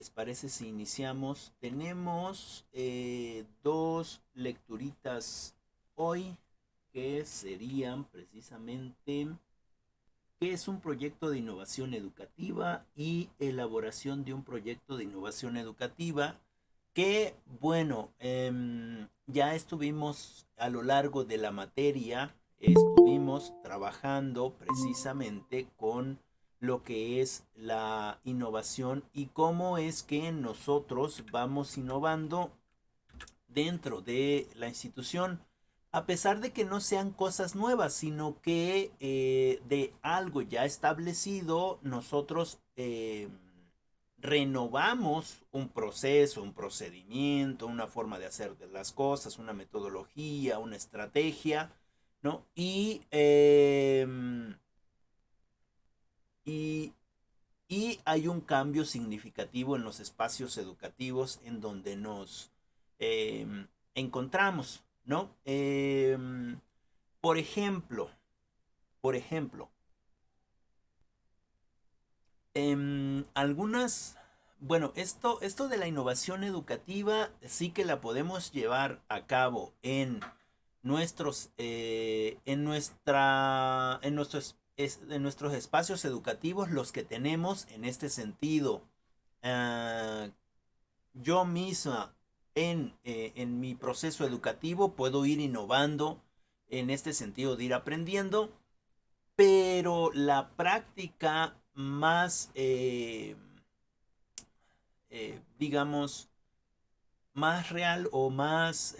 ¿Les parece si iniciamos? Tenemos dos lecturitas hoy que serían precisamente qué es un proyecto de innovación educativa y elaboración de un proyecto de innovación educativa que, bueno, ya estuvimos a lo largo de la materia, estuvimos trabajando precisamente con lo que es la innovación y cómo es que nosotros vamos innovando dentro de la institución, a pesar de que no sean cosas nuevas, sino que de algo ya establecido, nosotros renovamos un proceso, un procedimiento, una forma de hacer las cosas, una metodología, una estrategia, ¿no? Y, y hay un cambio significativo en los espacios educativos en donde nos eh, encontramos, ¿no? Por ejemplo, por ejemplo, algunas, bueno, esto de la innovación educativa sí que la podemos llevar a cabo en nuestros espacios educativos, los que tenemos en este sentido. Ah, yo misma en mi proceso educativo puedo ir innovando en este sentido de ir aprendiendo, pero la práctica más, digamos, más real o más,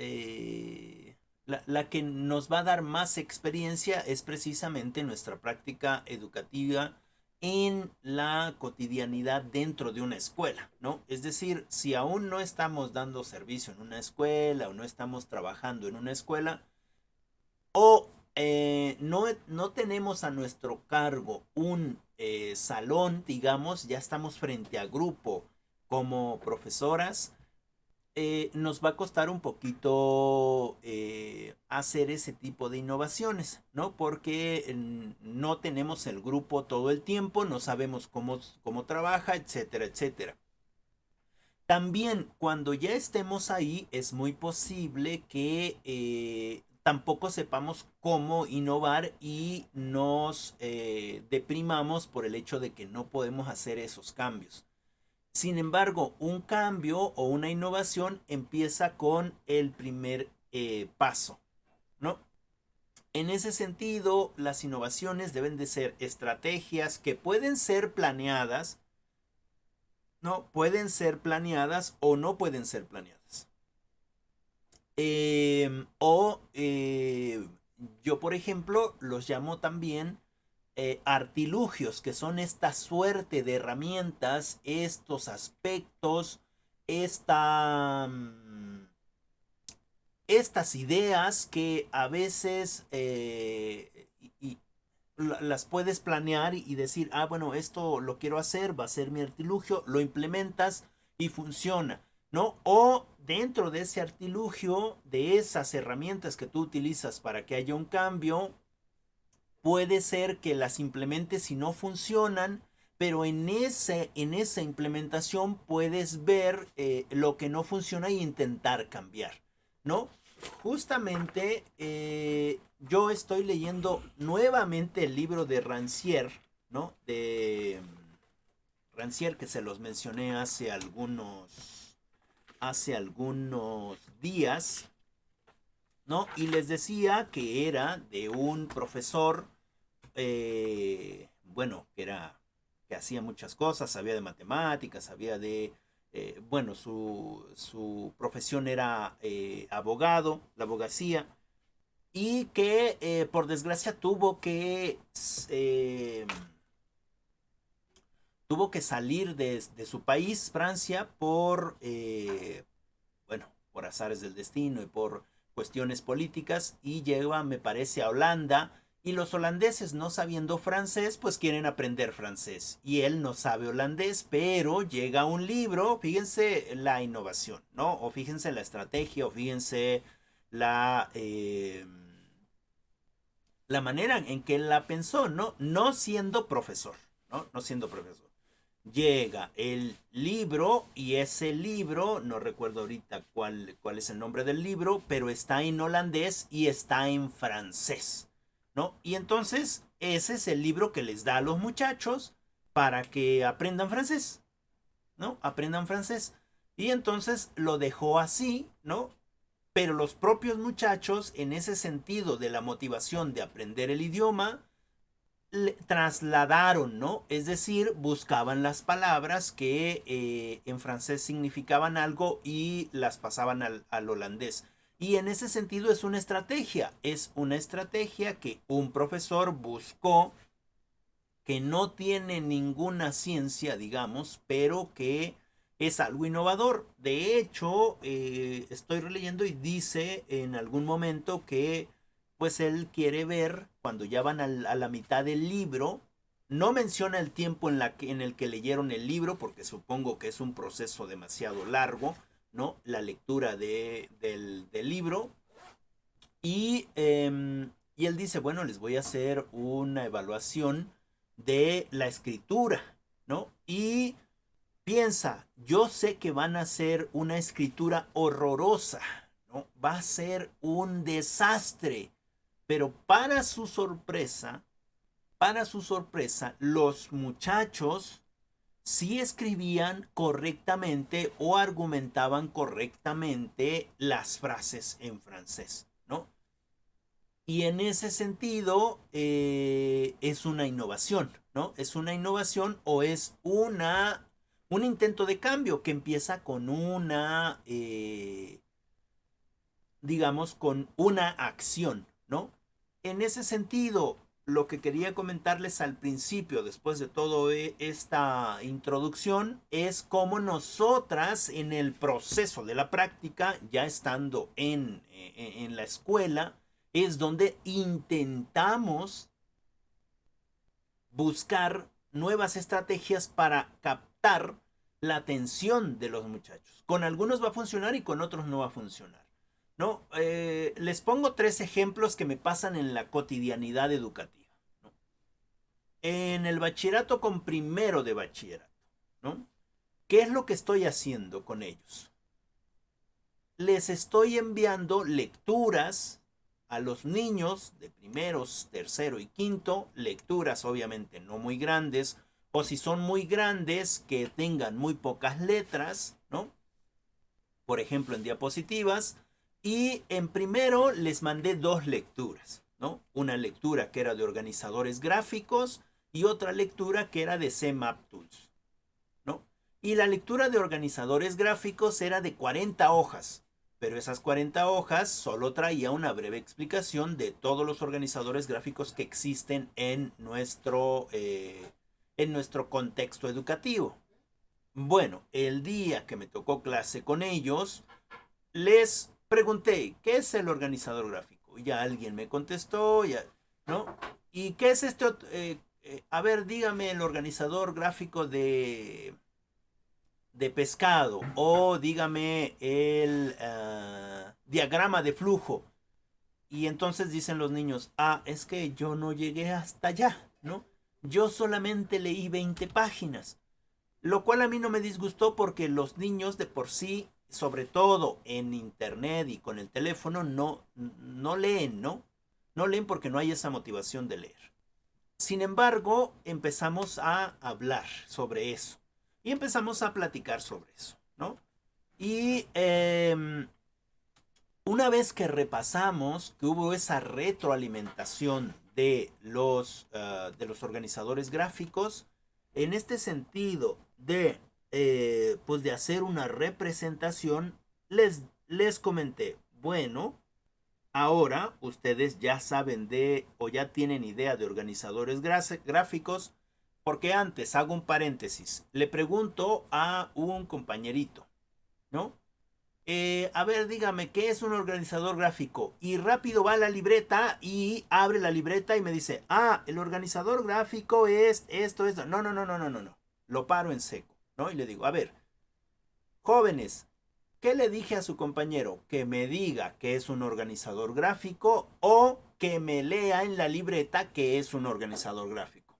la que nos va a dar más experiencia es precisamente nuestra práctica educativa en la cotidianidad dentro de una escuela, ¿no? Es decir, si aún no estamos dando servicio en una escuela o no estamos trabajando en una escuela, o no tenemos a nuestro cargo un salón, digamos, ya estamos frente a grupo como profesoras, nos va a costar un poquito hacer ese tipo de innovaciones, ¿no? Porque no tenemos el grupo todo el tiempo, no sabemos cómo trabaja, etcétera, etcétera. También cuando ya estemos ahí es muy posible que tampoco sepamos cómo innovar y nos deprimamos por el hecho de que no podemos hacer esos cambios. Sin embargo, un cambio o una innovación empieza con el primer paso, ¿no? En ese sentido, las innovaciones deben de ser estrategias que pueden ser planeadas, ¿no? Pueden ser planeadas o no pueden ser planeadas. Yo, por ejemplo, los llamo también artilugios, que son esta suerte de herramientas, estos aspectos, esta, estas ideas que a veces las puedes planear y decir, ah, bueno, esto lo quiero hacer, va a ser mi artilugio, lo implementas y funciona, ¿no? O dentro de ese artilugio, de esas herramientas que tú utilizas para que haya un cambio, puede ser que las implementes y no funcionan, pero en esa implementación puedes ver lo que no funciona e intentar cambiar, ¿no? Justamente yo estoy leyendo nuevamente el libro de Rancière, ¿no? De Rancière, que se los mencioné hace algunos días, ¿no? Y les decía que era de un profesor, bueno, que hacía muchas cosas, sabía de matemáticas, sabía de, bueno, su profesión era abogado, la abogacía, y que por desgracia eh, tuvo que salir de su país, Francia, bueno, por azares del destino y por cuestiones políticas, y llega, me parece, a Holanda, y los holandeses, no sabiendo francés, pues quieren aprender francés. Y él no sabe holandés, pero llega un libro, fíjense la innovación, ¿no? O fíjense la estrategia, o fíjense la, la manera en que él la pensó, ¿no? No siendo profesor, ¿no? No siendo profesor. Llega el libro y ese libro, no recuerdo ahorita cuál es el nombre del libro, pero está en holandés y está en francés, ¿no? Y entonces ese es el libro que les da a los muchachos para que aprendan francés, ¿no? Aprendan francés. Y entonces lo dejó así, ¿no? Pero los propios muchachos, en ese sentido de la motivación de aprender el idioma, trasladaron, ¿no? Es decir, buscaban las palabras que en francés significaban algo y las pasaban al holandés. Y en ese sentido es una estrategia que un profesor buscó, que no tiene ninguna ciencia, digamos, pero que es algo innovador. De hecho, estoy releyendo y dice en algún momento que pues él quiere ver cuando ya van a la mitad del libro. No menciona el tiempo en el que leyeron el libro, porque supongo que es un proceso demasiado largo, ¿no? La lectura del libro. Y él dice, bueno, les voy a hacer una evaluación de la escritura, ¿no? Y piensa, yo sé que van a hacer una escritura horrorosa, ¿no? Va a ser un desastre, pero para su sorpresa, los muchachos sí escribían correctamente o argumentaban correctamente las frases en francés, ¿no? Y en ese sentido es una innovación, ¿no? Es una innovación o es un intento de cambio que empieza con digamos, con una acción, ¿no? En ese sentido, lo que quería comentarles al principio, después de toda esta introducción, es cómo nosotras en el proceso de la práctica, ya estando en la escuela, es donde intentamos buscar nuevas estrategias para captar la atención de los muchachos. Con algunos va a funcionar y con otros no va a funcionar. ¿No? Les pongo tres ejemplos que me pasan en la cotidianidad educativa. ¿No? En el bachillerato con primero de bachillerato, ¿no? ¿Qué es lo que estoy haciendo con ellos? Les estoy enviando lecturas a los niños de primeros, tercero y quinto, lecturas obviamente no muy grandes, o si son muy grandes, que tengan muy pocas letras, ¿no? Por ejemplo, en diapositivas. Y en primero les mandé dos lecturas, ¿no? Una lectura que era de organizadores gráficos y otra lectura que era de CMap Tools, ¿no? Y la lectura de organizadores gráficos era de 40 hojas, pero esas 40 hojas solo traía una breve explicación de todos los organizadores gráficos que existen en nuestro contexto educativo. Bueno, el día que me tocó clase con ellos, les pregunté, ¿qué es el organizador gráfico? Ya alguien me contestó, ya, ¿no? ¿Y qué es este otro? A ver, dígame el organizador gráfico de pescado o dígame el diagrama de flujo. Y entonces dicen los niños, ah, es que yo no llegué hasta allá, ¿no? Yo solamente leí 20 páginas. Lo cual a mí no me disgustó porque los niños de por sí, sobre todo en internet y con el teléfono, no leen, ¿no? No leen porque no hay esa motivación de leer. Sin embargo, empezamos a hablar sobre eso y empezamos a platicar sobre eso, ¿no? Y una vez que repasamos que hubo esa retroalimentación de los organizadores gráficos, en este sentido pues de hacer una representación, les comenté, bueno, ahora ustedes ya saben o ya tienen idea de organizadores gráficos, porque antes, hago un paréntesis, le pregunto a un compañerito, ¿no? A ver, dígame, ¿qué es un organizador gráfico? Y rápido va a la libreta y abre la libreta y me dice, ah, el organizador gráfico es esto, esto. No, no, no, no, no, no, no. Lo paro en seco, ¿no? Y le digo, a ver, jóvenes, ¿qué le dije a su compañero? Que me diga que es un organizador gráfico o que me lea en la libreta que es un organizador gráfico,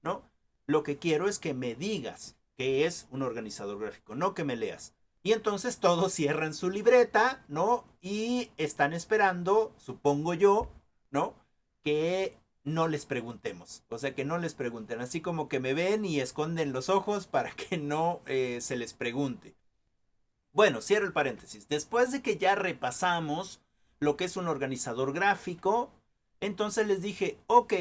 ¿no? Lo que quiero es que me digas qué es un organizador gráfico, no que me leas. Y entonces todos cierran su libreta, ¿no? Y están esperando, supongo yo, ¿no? Que no les preguntemos. O sea, que no les pregunten. Así como que me ven y esconden los ojos para que no se les pregunte. Bueno, cierro el paréntesis. Después de que ya repasamos lo que es un organizador gráfico, entonces les dije, ok,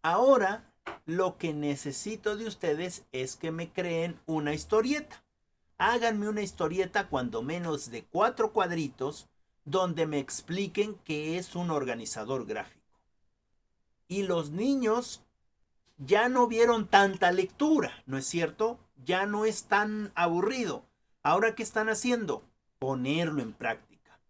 ahora lo que necesito de ustedes es que me creen una historieta. Háganme una historieta cuando menos de 4 cuadritos donde me expliquen qué es un organizador gráfico. Y los niños ya no vieron tanta lectura, ¿no es cierto? Ya no es tan aburrido. Ahora, ¿qué están haciendo? Ponerlo en práctica.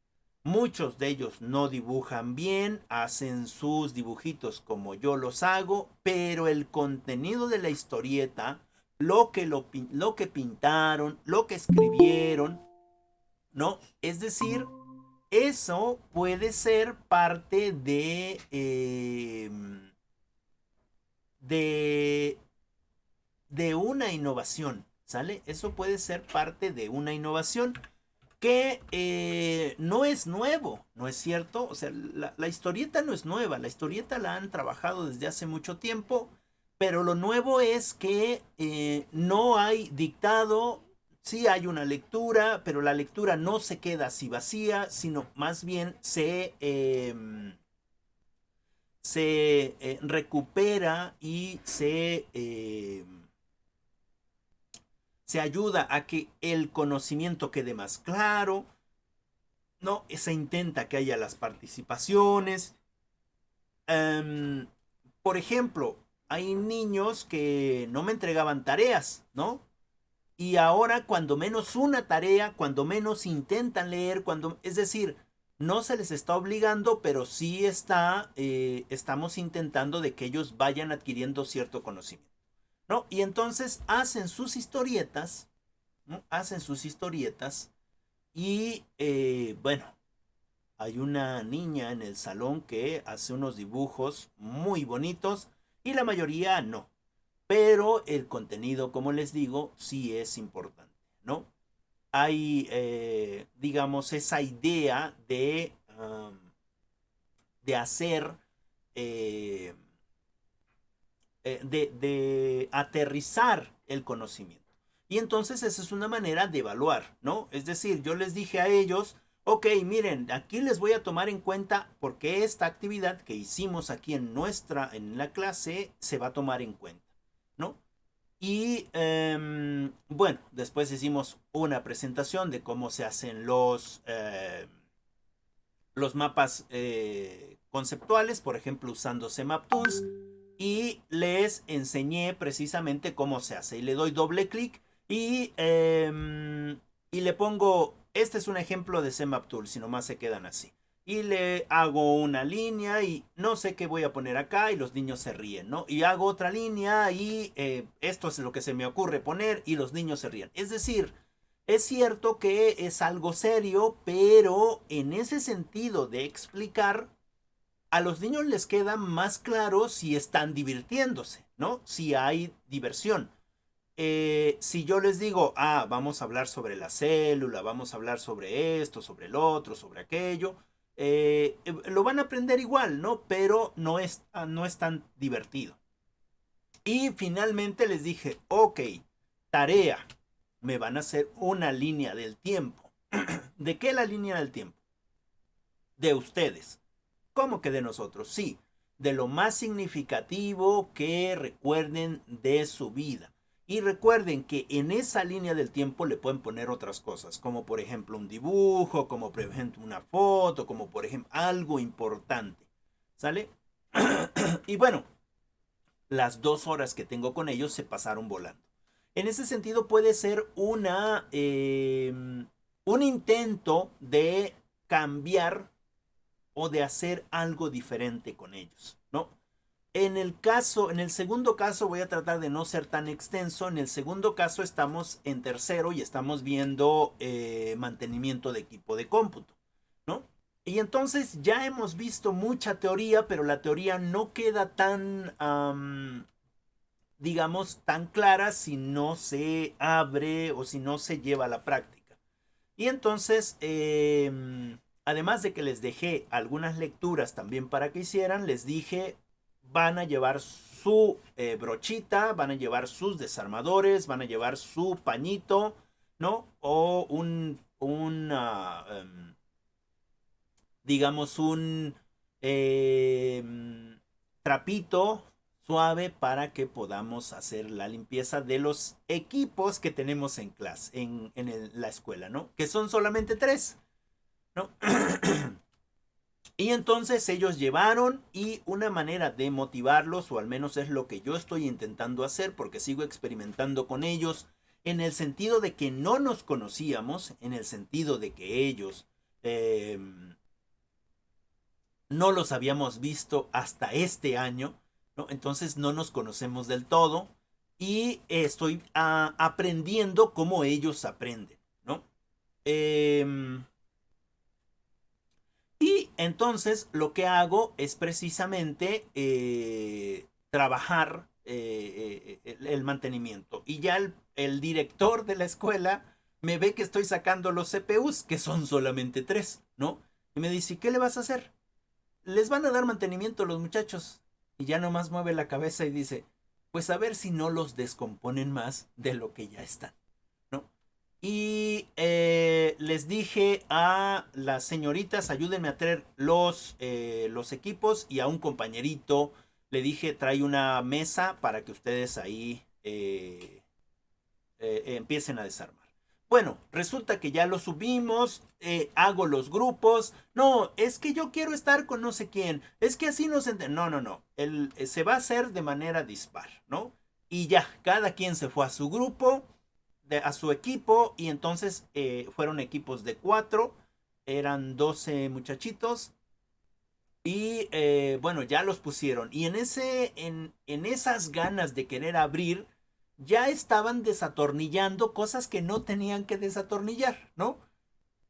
Muchos de ellos no dibujan bien, hacen sus dibujitos como yo los hago, pero el contenido de la historieta, lo que pintaron, lo que escribieron, ¿no? Es decir, eso puede ser parte de, de una innovación, ¿sale? Eso puede ser parte de una innovación que no es nuevo, ¿no es cierto? O sea, la historieta no es nueva, la historieta la han trabajado desde hace mucho tiempo, pero lo nuevo es que no hay dictado, sí hay una lectura, pero la lectura no se queda así vacía, sino más bien se recupera y se ayuda a que el conocimiento quede más claro, ¿no? Se intenta que haya las participaciones. Um, por ejemplo, hay niños que no me entregaban tareas, ¿no? Y ahora cuando menos una tarea, cuando menos intentan leer, es decir, no se les está obligando, pero sí estamos intentando de que ellos vayan adquiriendo cierto conocimiento, ¿no? Y entonces hacen sus historietas, ¿no? Hacen sus historietas y bueno, hay una niña en el salón que hace unos dibujos muy bonitos y la mayoría no. Pero el contenido, como les digo, sí es importante, ¿no? Hay, digamos, esa idea de hacer, eh, de aterrizar el conocimiento. Y entonces esa es una manera de evaluar, ¿no? Es decir, yo les dije a ellos, ok, miren, aquí les voy a tomar en cuenta porque esta actividad que hicimos aquí en la clase, se va a tomar en cuenta, ¿no? Y bueno, después hicimos una presentación de cómo se hacen los mapas conceptuales, por ejemplo, usando CMap Tools, y les enseñé precisamente cómo se hace. Y le doy doble clic y le pongo, este es un ejemplo de CMap Tools, si nomás se quedan así. Y le hago una línea y no sé qué voy a poner acá y los niños se ríen, ¿no? Y hago otra línea y esto es lo que se me ocurre poner y los niños se ríen. Es decir, es cierto que es algo serio, pero en ese sentido de explicar, a los niños les queda más claro si están divirtiéndose, ¿no? Si hay diversión. Si yo les digo, vamos a hablar sobre la célula, vamos a hablar sobre esto, sobre el otro, sobre aquello, lo van a aprender igual, ¿no? Pero no es tan divertido. Y finalmente les dije, ok, tarea, me van a hacer una línea del tiempo. ¿De qué la línea del tiempo? De ustedes. ¿Cómo que de nosotros? Sí, de lo más significativo que recuerden de su vida. Y recuerden que en esa línea del tiempo le pueden poner otras cosas, como por ejemplo un dibujo, como por ejemplo una foto, como por ejemplo algo importante. ¿Sale? Y bueno, las 2 horas que tengo con ellos se pasaron volando. En ese sentido puede ser un intento de cambiar o de hacer algo diferente con ellos, ¿no? En el segundo caso voy a tratar de no ser tan extenso. En el segundo caso estamos en tercero y estamos viendo mantenimiento de equipo de cómputo, ¿no? Y entonces ya hemos visto mucha teoría, pero la teoría no queda digamos, tan claras si no se abre o si no se lleva a la práctica. Y entonces, además de que les dejé algunas lecturas también para que hicieran, les dije, van a llevar su brochita, van a llevar sus desarmadores, van a llevar su pañito, ¿no? O digamos, un eh, trapito suave para que podamos hacer la limpieza de los equipos que tenemos en clase, la escuela, ¿no? Que son solamente tres, ¿no? Y entonces ellos llevaron y una manera de motivarlos, o al menos es lo que yo estoy intentando hacer porque sigo experimentando con ellos, en el sentido de que no nos conocíamos, en el sentido de que ellos no los habíamos visto hasta este año, ¿no? Entonces no nos conocemos del todo y estoy aprendiendo cómo ellos aprenden, ¿no? Y entonces lo que hago es precisamente trabajar el mantenimiento. Y ya el director de la escuela me ve que estoy sacando los CPUs, que son solamente tres, ¿no? Y me dice, ¿qué le vas a hacer? Les van a dar mantenimiento a los muchachos. Y ya nomás mueve la cabeza y dice, pues a ver si no los descomponen más de lo que ya están, ¿no? Y les dije a las señoritas, ayúdenme a traer los equipos, y a un compañerito le dije, trae una mesa para que ustedes ahí empiecen a desarmar. Bueno, resulta que ya lo subimos, hago los grupos. No, es que yo quiero estar con no sé quién. Es que así no se... No, no, no. Se va a hacer de manera dispar, ¿no? Y ya, cada quien se fue a su grupo, a su equipo, y entonces fueron equipos de cuatro. Eran 12 muchachitos. Y bueno, ya los pusieron. Y en esas ganas de querer abrir, ya estaban desatornillando cosas que no tenían que desatornillar, ¿no?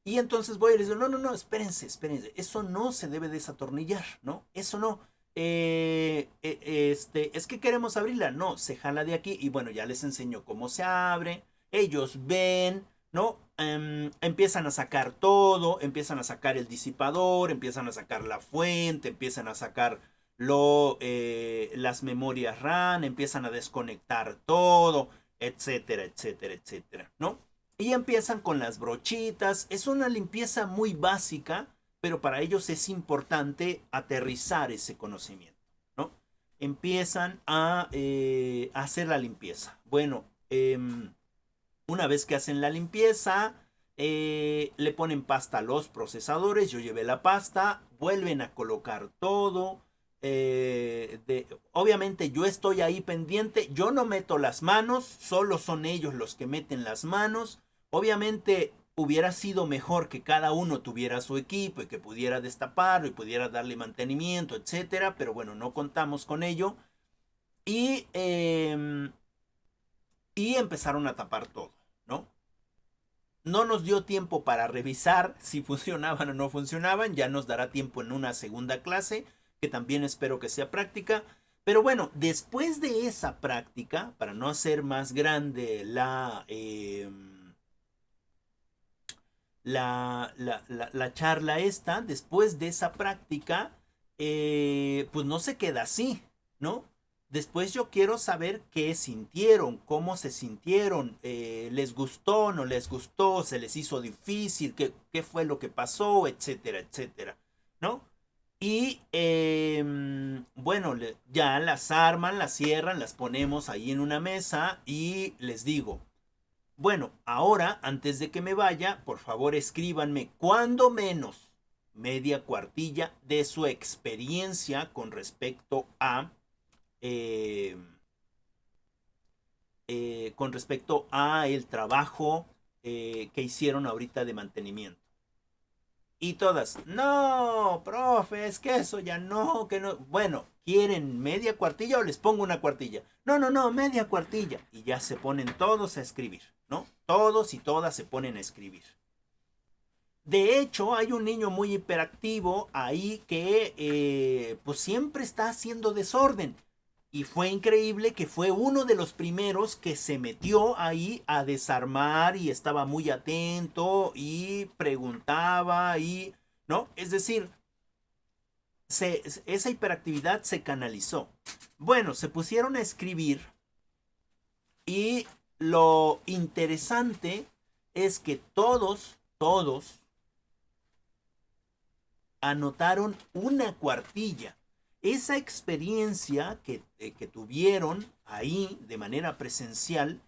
Y entonces voy y les digo, no, no, no, espérense, espérense, eso no se debe desatornillar, ¿no? Eso no. Es que queremos abrirla, no, se jala de aquí. Y bueno, ya les enseño cómo se abre, ellos ven, ¿no? Empiezan a sacar todo, empiezan a sacar el disipador, empiezan a sacar la fuente, empiezan a sacar las memorias RAM, empiezan a desconectar todo, etcétera, etcétera, etcétera, ¿no? Y empiezan con las brochitas. Es una limpieza muy básica, pero para ellos es importante aterrizar ese conocimiento, ¿no? Empiezan a hacer la limpieza. Bueno, una vez que hacen la limpieza, le ponen pasta a los procesadores. Yo llevé la pasta, vuelven a colocar todo. Obviamente yo estoy ahí pendiente, yo no meto las manos, solo son ellos los que meten las manos. Obviamente hubiera sido mejor que cada uno tuviera su equipo y que pudiera destaparlo y pudiera darle mantenimiento, etcétera, pero bueno, no contamos con ello. Y, y empezaron a tapar todo, ¿no? No nos dio tiempo para revisar si funcionaban o no funcionaban. Ya nos dará tiempo en una segunda clase, que también espero que sea práctica. Pero bueno, después de esa práctica, para no hacer más grande la charla esta, después de esa práctica, pues no se queda así, ¿no? Después yo quiero saber qué sintieron, cómo se sintieron, les gustó, no les gustó, se les hizo difícil, qué fue lo que pasó, etcétera, etcétera, ¿no? Y bueno, ya las arman, las cierran, las ponemos ahí en una mesa y les digo, bueno, ahora, antes de que me vaya, por favor escríbanme cuando menos media cuartilla de su experiencia con respecto a eh, el trabajo que hicieron ahorita de mantenimiento. Y todas, no, profe, es que eso ya no, que no. Bueno, ¿quieren media cuartilla o les pongo una cuartilla? No, no, no, media cuartilla. Y ya se ponen todos a escribir, ¿no? Todos y todas se ponen a escribir. De hecho, hay un niño muy hiperactivo ahí que pues siempre está haciendo desorden. Y fue increíble que fue uno de los primeros que se metió ahí a desarmar y estaba muy atento y preguntaba y, ¿no? Es decir, esa hiperactividad se canalizó. Bueno, se pusieron a escribir y lo interesante es que todos anotaron una cuartilla. Esa experiencia que tuvieron ahí de manera presencial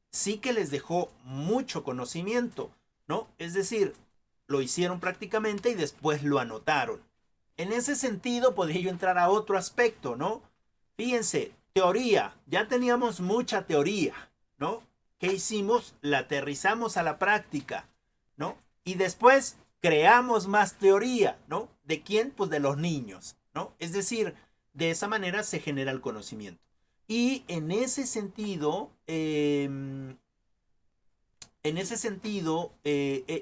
sí que les dejó mucho conocimiento, ¿no? Es decir, lo hicieron prácticamente y después lo anotaron. En ese sentido, podría yo entrar a otro aspecto, ¿no? Fíjense, teoría, ya teníamos mucha teoría, ¿no? ¿Qué hicimos? La aterrizamos a la práctica, ¿no? Y después creamos más teoría, ¿no? ¿De quién? Pues de los niños, ¿no? Es decir, de esa manera se genera el conocimiento. Y en ese sentido,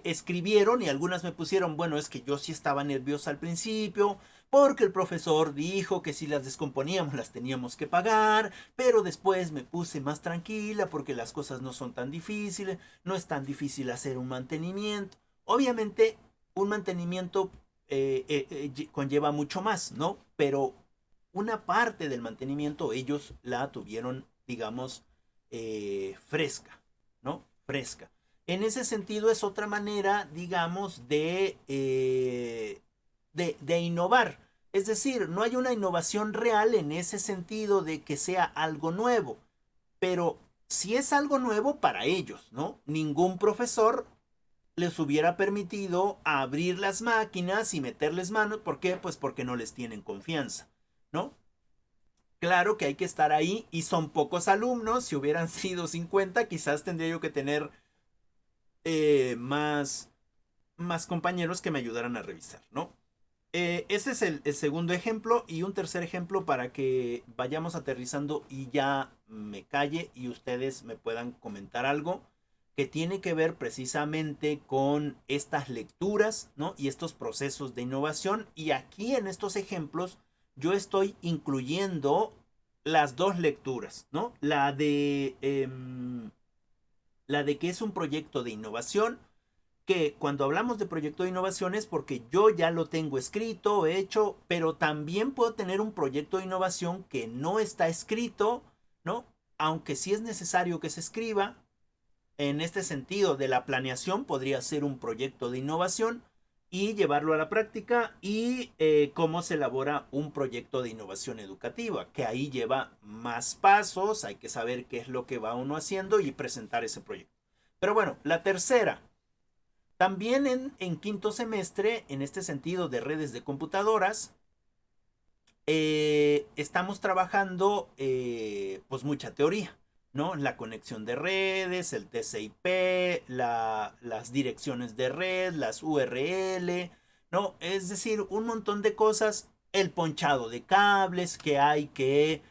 escribieron y algunas me pusieron, bueno, es que yo sí estaba nerviosa al principio, porque el profesor dijo que si las descomponíamos las teníamos que pagar, pero después me puse más tranquila porque las cosas no son tan difíciles, no es tan difícil hacer un mantenimiento. Obviamente, un mantenimiento conlleva mucho más, ¿no? Pero una parte del mantenimiento ellos la tuvieron, digamos, fresca, ¿no? Fresca. En ese sentido es otra manera, digamos, de innovar. Es decir, no hay una innovación real en ese sentido de que sea algo nuevo, pero si es algo nuevo para ellos, ¿no? Ningún profesor les hubiera permitido abrir las máquinas y meterles manos. ¿Por qué? Pues porque no les tienen confianza, ¿no? Claro que hay que estar ahí y son pocos alumnos. Si hubieran sido 50, quizás tendría yo que tener más, más compañeros que me ayudaran a revisar, ¿no? Ese es el segundo ejemplo y un tercer ejemplo para que vayamos aterrizando y ya me calle y ustedes me puedan comentar algo que tiene que ver precisamente con estas lecturas, ¿no? Y estos procesos de innovación. Y aquí en estos ejemplos yo estoy incluyendo las dos lecturas, ¿no? La de que es un proyecto de innovación, que cuando hablamos de proyecto de innovación es porque yo ya lo tengo escrito, hecho, pero también puedo tener un proyecto de innovación que no está escrito, ¿no? Aunque sí es necesario que se escriba. En este sentido de la planeación podría ser un proyecto de innovación y llevarlo a la práctica y cómo se elabora un proyecto de innovación educativa, que ahí lleva más pasos, hay que saber qué es lo que va uno haciendo y presentar ese proyecto. Pero bueno, la tercera, también en quinto semestre, en este sentido de redes de computadoras, estamos trabajando pues mucha teoría, ¿no? La conexión de redes, el TCP, las direcciones de red, las URL, ¿no? Es decir, un montón de cosas, el ponchado de cables que hay que,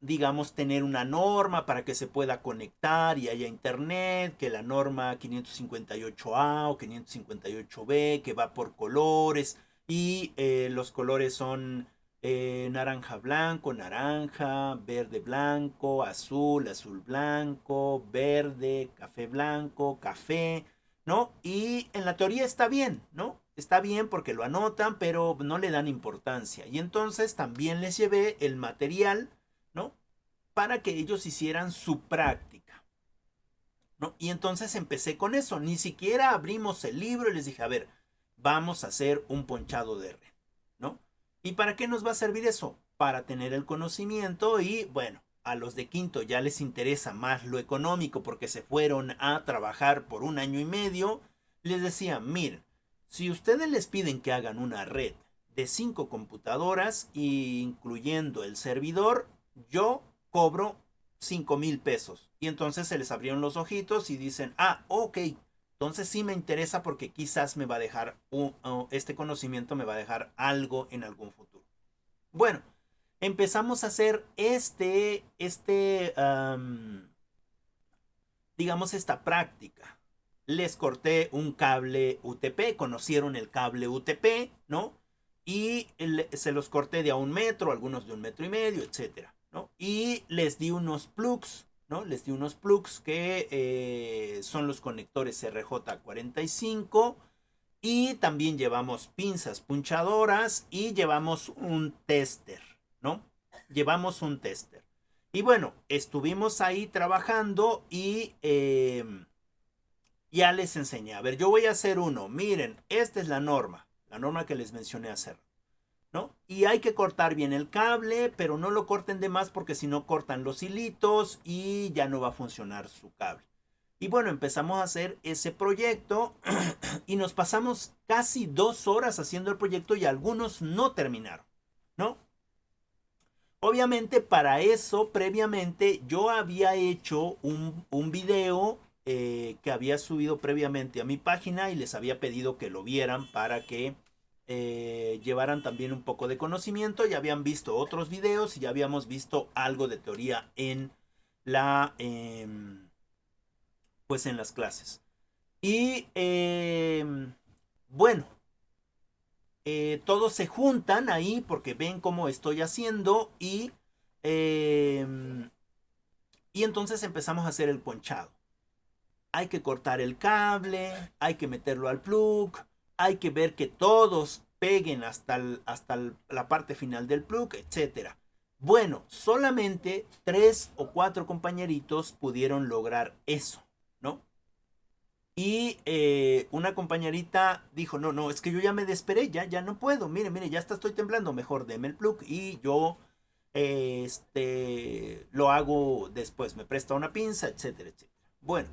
digamos, tener una norma para que se pueda conectar y haya internet, que la norma 558A o 558B, que va por colores, y los colores son naranja blanco, naranja, verde blanco, azul, azul blanco, verde, café blanco, café, ¿no? Y en la teoría está bien, ¿no? Está bien porque lo anotan, pero no le dan importancia. Y entonces también les llevé el material, ¿no? Para que ellos hicieran su práctica, ¿no? Y entonces empecé con eso. Ni siquiera abrimos el libro y les dije, a ver, vamos a hacer un ponchado de red, ¿no? ¿Y para qué nos va a servir eso? Para tener el conocimiento y, bueno, a los de quinto ya les interesa más lo económico porque se fueron a trabajar por un año y medio. Les decía, miren, si ustedes les piden que hagan una red de 5 computadoras, incluyendo el servidor, yo cobro 5,000 pesos. Y entonces se les abrieron los ojitos y dicen, ah, ok, entonces sí me interesa porque quizás me va a dejar, este conocimiento me va a dejar algo en algún futuro. Bueno, empezamos a hacer digamos, esta práctica. Les corté un cable UTP, conocieron el cable UTP, ¿no? y se los corté de a 1 metro, algunos de 1,5 metros, etcétera, ¿no? Y les di unos plugs, ¿no? Les di unos plugs que son los conectores RJ45 y también llevamos pinzas punchadoras y llevamos un tester, ¿no? Llevamos un tester. Y bueno, estuvimos ahí trabajando y ya les enseñé. A ver, yo voy a hacer uno. Miren, esta es la norma que les mencioné hacer, ¿no? Y hay que cortar bien el cable, pero no lo corten de más porque si no cortan los hilitos y ya no va a funcionar su cable. Y bueno, empezamos a hacer ese proyecto y nos pasamos casi 2 horas haciendo el proyecto y algunos no terminaron, ¿no? Obviamente para eso, previamente, yo había hecho un video que había subido previamente a mi página y les había pedido que lo vieran para que llevaran también un poco de conocimiento. Ya habían visto otros videos y ya habíamos visto algo de teoría en la, pues en las clases. Y bueno, todos se juntan ahí porque ven cómo estoy haciendo eh, y entonces empezamos a hacer el ponchado. Hay que cortar el cable, hay que meterlo al plug, hay que ver que todos peguen hasta la parte final del plug, etcétera. Bueno, solamente 3 o 4 compañeritos pudieron lograr eso, ¿no? Y una compañerita dijo, no, no, es que yo ya me desesperé, ya no puedo, mire, ya estoy temblando, mejor deme el plug y yo lo hago después, me presta una pinza, etcétera, etcétera. Bueno,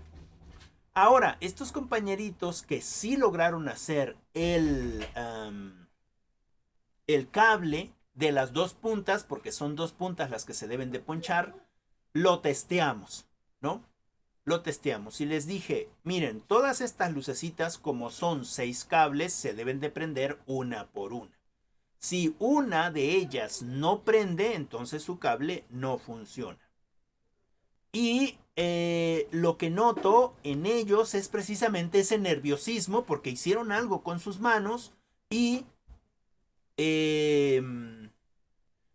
ahora, estos compañeritos que sí lograron hacer el cable de las 2 puntas, porque son 2 puntas las que se deben de ponchar, lo testeamos, ¿no? Lo testeamos y les dije, miren, todas estas lucecitas, como son 6 cables, se deben de prender una por una. Si una de ellas no prende, entonces su cable no funciona. Y lo que noto en ellos es precisamente ese nerviosismo porque hicieron algo con sus manos y eh,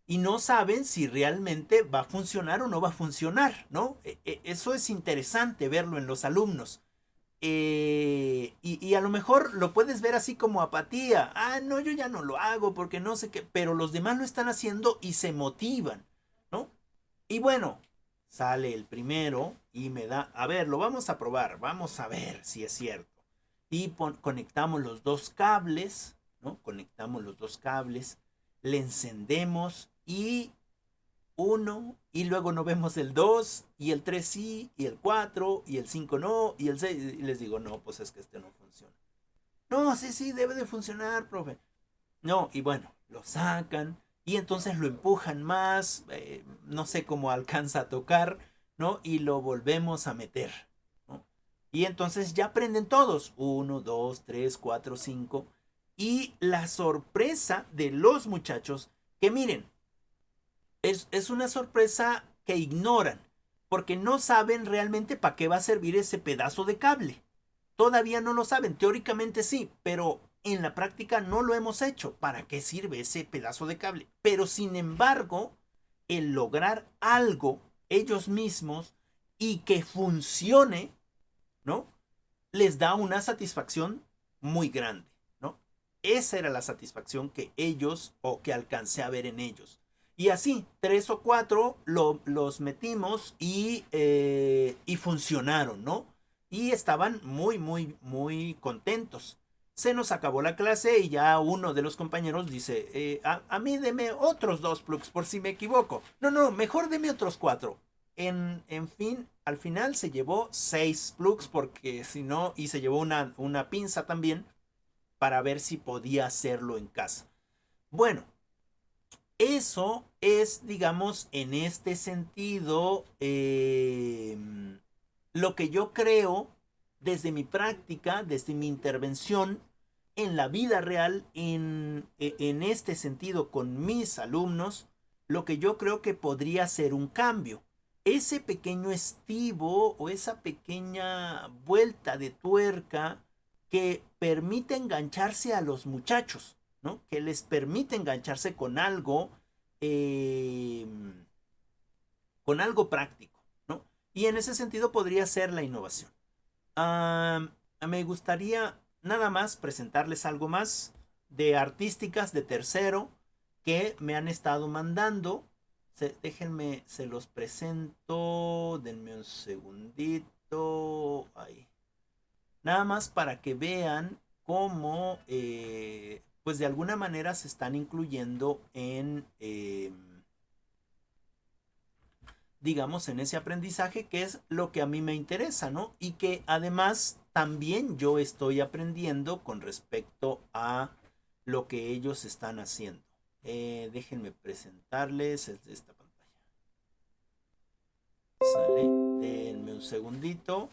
y no saben si realmente va a funcionar o no va a funcionar, ¿no? Eso es interesante verlo en los alumnos. Y a lo mejor lo puedes ver así como apatía. Ah, no, yo ya no lo hago porque no sé qué, pero los demás lo están haciendo y se motivan, ¿no? Y bueno, sale el primero y me da, a ver, lo vamos a probar, vamos a ver si es cierto. Y conectamos los 2 cables, ¿no? Conectamos los 2 cables, le encendemos y uno, y luego no vemos el 2 y el 3 sí, y el 4 y el 5 no, y el 6 y les digo, no, pues es que este no funciona. No, sí, sí, debe de funcionar, profe. No, y bueno, lo sacan y entonces lo empujan más, no sé cómo alcanza a tocar, ¿no? Y lo volvemos a meter, ¿no? Y entonces ya aprenden todos, uno, dos, tres, cuatro, cinco. Y la sorpresa de los muchachos, que miren, es una sorpresa que ignoran, porque no saben realmente para qué va a servir ese pedazo de cable. Todavía no lo saben, teóricamente sí, pero en la práctica no lo hemos hecho. ¿Para qué sirve ese pedazo de cable? Pero sin embargo, el lograr algo ellos mismos y que funcione, ¿no? Les da una satisfacción muy grande, ¿no? Esa era la satisfacción que ellos o que alcancé a ver en ellos. Y así, 3 o 4 los metimos y funcionaron, ¿no? Y estaban muy, muy, muy contentos. Se nos acabó la clase y ya uno de los compañeros dice, a mí deme otros 2 plugs por si me equivoco. No, no, mejor deme otros 4. En fin, al final se llevó 6 plugs porque si no, y se llevó una pinza también para ver si podía hacerlo en casa. Bueno, eso es, digamos, en este sentido, lo que yo creo desde mi práctica, desde mi intervención en la vida real, en este sentido con mis alumnos, lo que yo creo que podría ser un cambio. Ese pequeño estivo o esa pequeña vuelta de tuerca que permite engancharse a los muchachos. ¿no? Que les permite engancharse eh, con algo práctico, ¿no? Y en ese sentido podría ser la innovación. Ah, me gustaría nada más presentarles algo más de artísticas de tercero que me han estado mandando. Déjenme, se los presento. Denme un segundito. Ahí. Nada más para que vean cómo, pues de alguna manera se están incluyendo en, digamos, en ese aprendizaje que es lo que a mí me interesa, ¿no? Y que además también yo estoy aprendiendo con respecto a lo que ellos están haciendo. Déjenme presentarles esta pantalla. Sale, denme un segundito.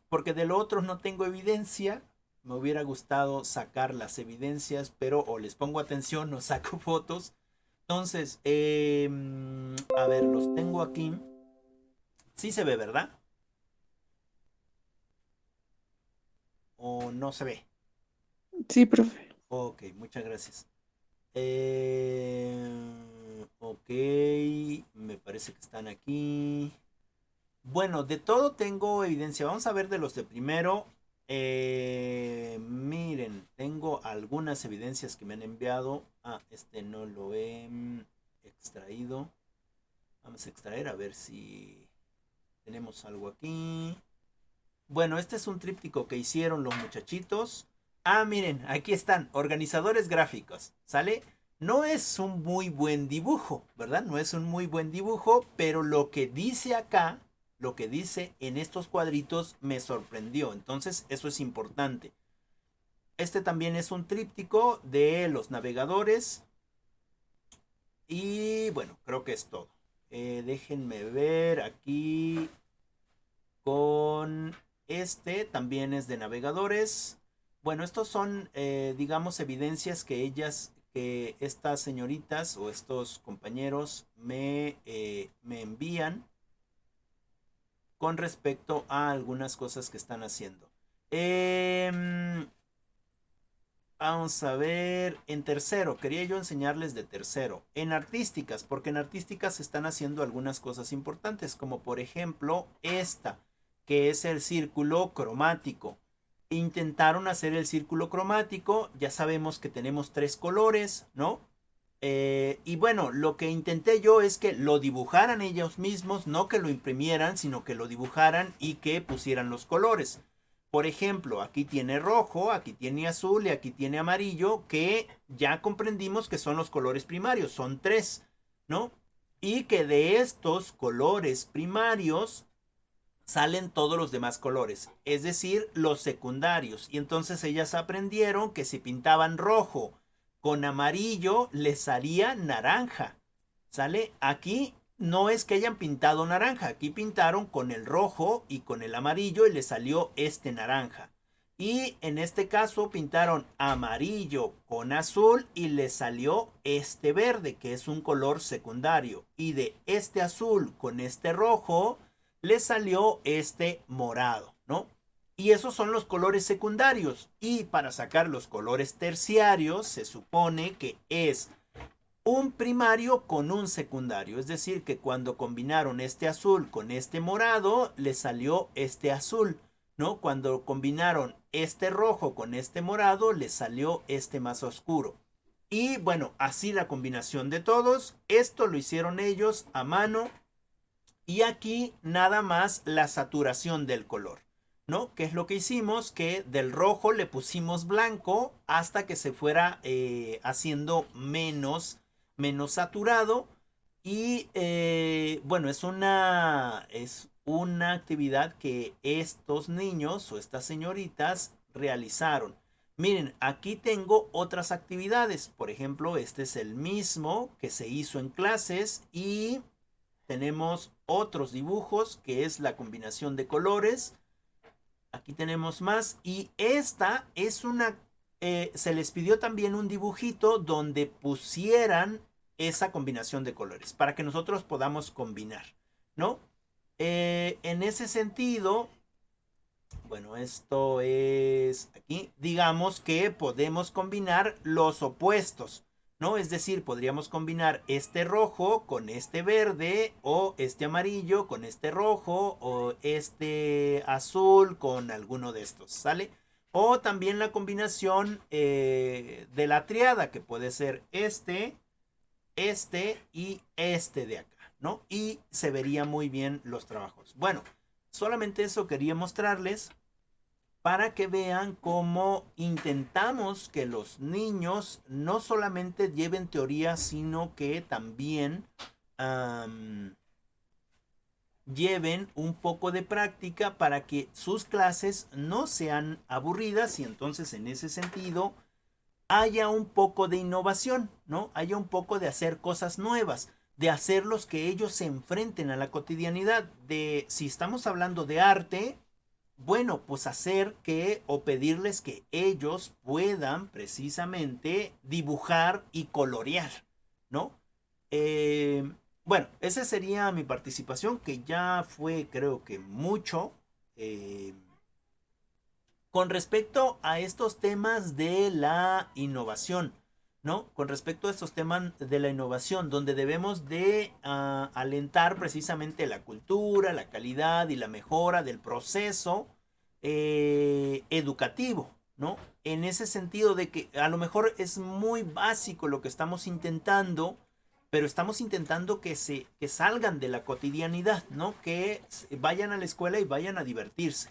Porque de lo otro no tengo evidencia. Me hubiera gustado sacar las evidencias, pero o les pongo atención o saco fotos. Entonces, a ver, los tengo aquí. Sí se ve, ¿verdad? ¿O no se ve? Sí, profe. Ok, muchas gracias. Ok, me parece que están aquí. Bueno, de todo tengo evidencia. Vamos a ver de los de primero. Miren, tengo algunas evidencias que me han enviado. Ah, este no lo he extraído. Vamos a extraer a ver si tenemos algo aquí. Bueno, este es un tríptico que hicieron los muchachitos. Ah, miren, aquí están, organizadores gráficos, ¿sale? No es un muy buen dibujo, ¿verdad? No es un muy buen dibujo, pero lo que dice acá, lo que dice en estos cuadritos me sorprendió. Entonces, eso es importante. Este también es un tríptico de los navegadores. Y bueno, creo que es todo. Déjenme ver aquí con este también es de navegadores. Bueno, estos son, digamos, evidencias que que estas señoritas o estos compañeros me envían con respecto a algunas cosas que están haciendo. Vamos a ver, en tercero, quería yo enseñarles de tercero, en artísticas, porque en artísticas se están haciendo algunas cosas importantes, como por ejemplo esta, que es el círculo cromático. Intentaron hacer el círculo cromático, ya sabemos que tenemos tres colores, ¿no? Y bueno, lo que intenté yo es que lo dibujaran ellos mismos, no que lo imprimieran, sino que lo dibujaran y que pusieran los colores. Por ejemplo, aquí tiene rojo, aquí tiene azul y aquí tiene amarillo, que ya comprendimos que son los colores primarios, son tres, ¿no? Y que de estos colores primarios salen todos los demás colores, es decir, los secundarios. Y entonces ellas aprendieron que si pintaban rojo con amarillo, les salía naranja. ¿Sale? Aquí no es que hayan pintado naranja, aquí pintaron con el rojo y con el amarillo y les salió este naranja. Y en este caso pintaron amarillo con azul y les salió este verde, que es un color secundario. Y de este azul con este rojo, les salió este morado, ¿no? Y esos son los colores secundarios. Y para sacar los colores terciarios, se supone que es un primario con un secundario. Es decir, que cuando combinaron este azul con este morado, les salió este azul, ¿no? Cuando combinaron este rojo con este morado, les salió este más oscuro. Y bueno, así la combinación de todos. Esto lo hicieron ellos a mano. Y aquí nada más la saturación del color, ¿no? ¿Qué es lo que hicimos? Que del rojo le pusimos blanco hasta que se fuera haciendo menos saturado. Y bueno, es una actividad que estos niños o estas señoritas realizaron. Miren, aquí tengo otras actividades. Por ejemplo, este es el mismo que se hizo en clases y tenemos otros dibujos que es la combinación de colores. Aquí tenemos más y esta es se les pidió también un dibujito donde pusieran esa combinación de colores para que nosotros podamos combinar, ¿no? En ese sentido, Bueno, esto es aquí, digamos que podemos combinar los opuestos, ¿no? Es decir, podríamos combinar este rojo con este verde o este amarillo con este rojo o este azul con alguno de estos, ¿sale? O también la combinación de la triada, que puede ser este y este de acá, ¿no? Y se vería muy bien los trabajos. Bueno, solamente eso quería mostrarles para que vean cómo intentamos que los niños no solamente lleven teoría, sino que también um, lleven un poco de práctica para que sus clases no sean aburridas y entonces en ese sentido haya un poco de innovación, ¿no? Haya un poco de hacer cosas nuevas, de hacerlos que ellos se enfrenten a la cotidianidad, de si estamos hablando de arte, bueno, pues hacer que o pedirles que ellos puedan precisamente dibujar y colorear, ¿no? Eh, bueno, esa sería mi participación, que ya fue creo que mucho. eh, con respecto a estos temas de la innovación, ¿no? Con respecto a estos temas de la innovación, donde debemos de alentar precisamente la cultura, la calidad y la mejora del proceso educativo, ¿no? En ese sentido de que a lo mejor es muy básico lo que estamos intentando, pero estamos intentando que salgan de la cotidianidad, ¿no? Que vayan a la escuela y vayan a divertirse.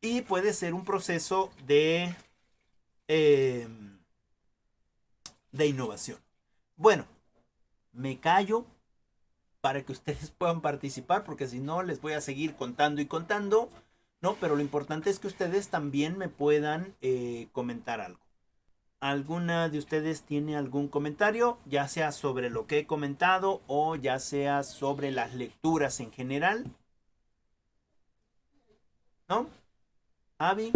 Y puede ser un proceso eh, de innovación. Bueno, me callo para que ustedes puedan participar, porque si no les voy a seguir contando y contando, ¿no? Pero lo importante es que ustedes también me puedan comentar algo. ¿Alguna de ustedes tiene algún comentario, ya sea sobre lo que he comentado o ya sea sobre las lecturas en general? ¿No? Avi,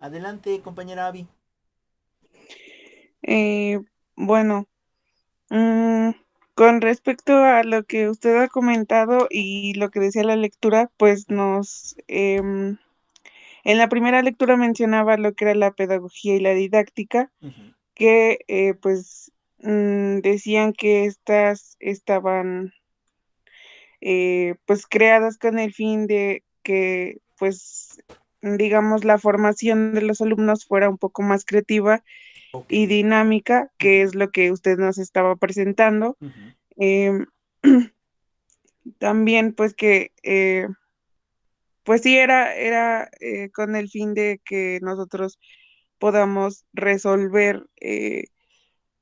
adelante, compañera Avi. Eh, bueno, mm, con respecto a lo que usted ha comentado y lo que decía la lectura, pues Uh -huh, en la primera lectura mencionaba lo que era la pedagogía y la didáctica, uh -huh. que pues decían que estas estaban pues creadas con el fin de que pues digamos la formación de los alumnos fuera un poco más creativa Ok. y dinámica, Uh que -huh, es lo que usted nos estaba presentando. uh -huh. Em, También pues que pues sí era con el fin de que nosotros podamos resolver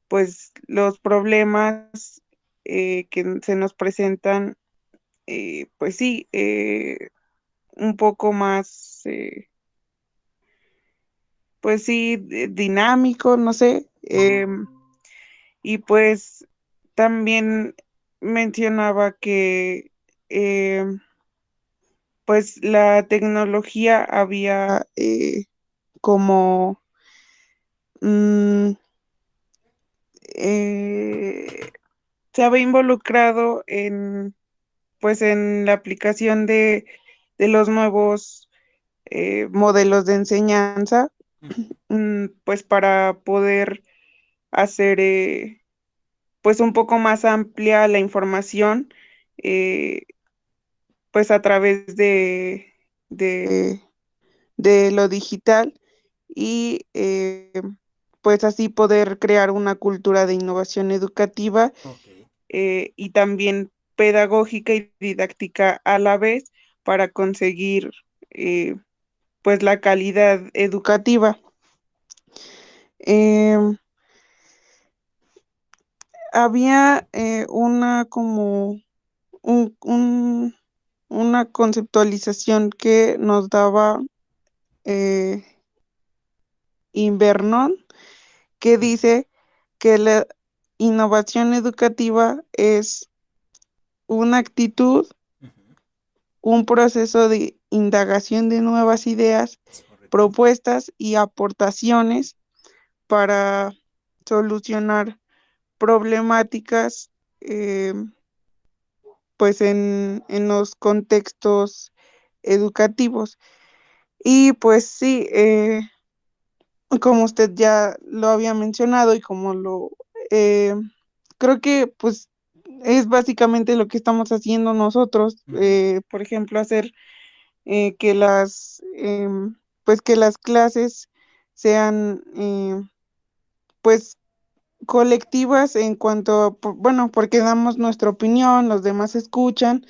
pues los problemas que se nos presentan, pues sí, un poco más, pues sí, dinámico, no sé. Uh -huh. Y pues también mencionaba que pues la tecnología había como mm, eh, se había involucrado en pues en la aplicación de los nuevos modelos de enseñanza, Uh -huh. pues para poder hacer pues un poco más amplia la información, eh, pues a través de, de lo digital y pues así poder crear una cultura de innovación educativa Ok. y también pedagógica y didáctica a la vez para conseguir eh, pues la calidad educativa. Em, Había una como un, un- una conceptualización que nos daba eh, Invernon, que Uh -huh. dice que la innovación educativa es una actitud, Uh -huh. un proceso de indagación de nuevas ideas, Es correcto. propuestas y aportaciones para solucionar problemáticas, pues en los contextos educativos. Y pues sí, como usted ya lo había mencionado y como eh, creo que pues es básicamente lo que estamos haciendo nosotros, Ujú. por ejemplo, hacer que pues que las clases sean pues colectivas en cuanto, bueno, porque damos nuestra opinión, los demás escuchan,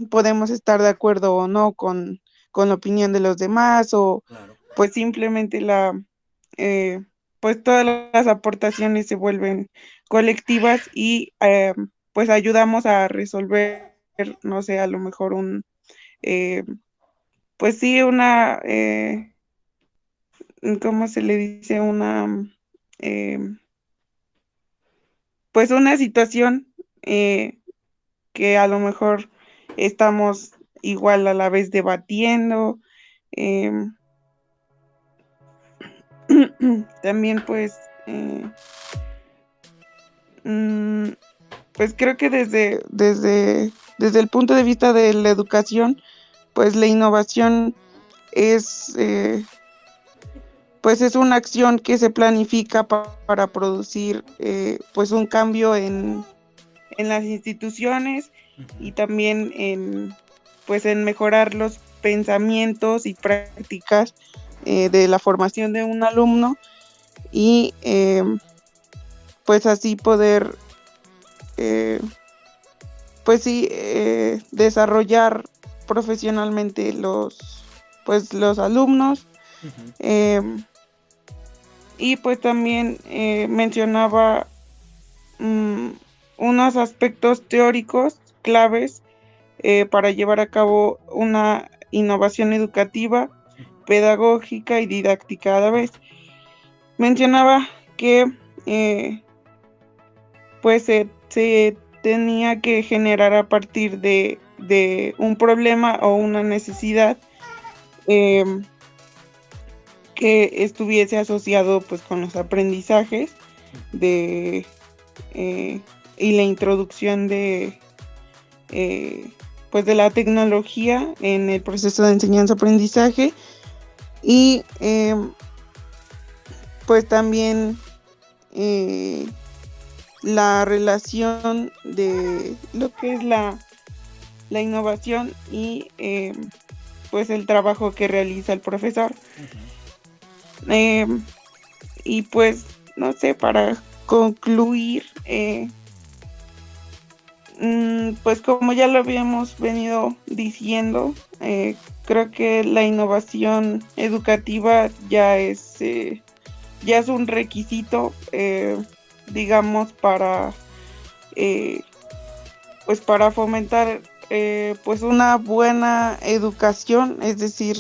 podemos estar de acuerdo o no con la opinión de los demás o Claro, pues simplemente eh, pues todas las aportaciones se vuelven colectivas y pues ayudamos a resolver, no sé, a lo mejor eh, pues sí, ¿cómo se le dice? Eh, pues una situación que a lo mejor estamos igual a la vez debatiendo. em, También mm, pues creo que desde el punto de vista de la educación, pues la innovación es, pues es una acción que se planifica para producir pues un cambio en las instituciones ujú, y también pues en mejorar los pensamientos y prácticas de la formación de un alumno y pues así poder eh, pues sí desarrollar profesionalmente pues los alumnos. ujú, em, y pues también mencionaba mm, unos aspectos teóricos claves para llevar a cabo una innovación educativa, ujú. pedagógica y didáctica a la vez. Mencionaba que eh, pues se tenía que generar a partir de un problema o una necesidad em, que estuviese asociado pues con los aprendizajes de y la introducción eh, pues de la tecnología en el proceso de enseñanza-aprendizaje y pues también eh, la relación de lo que es la innovación y pues el trabajo que realiza el profesor. Ujú. Eh, y pues, no sé, para concluir, pues como ya lo habíamos venido diciendo, creo que la innovación educativa ya es un requisito, digamos, eh, pues para fomentar pues una buena educación, es decir,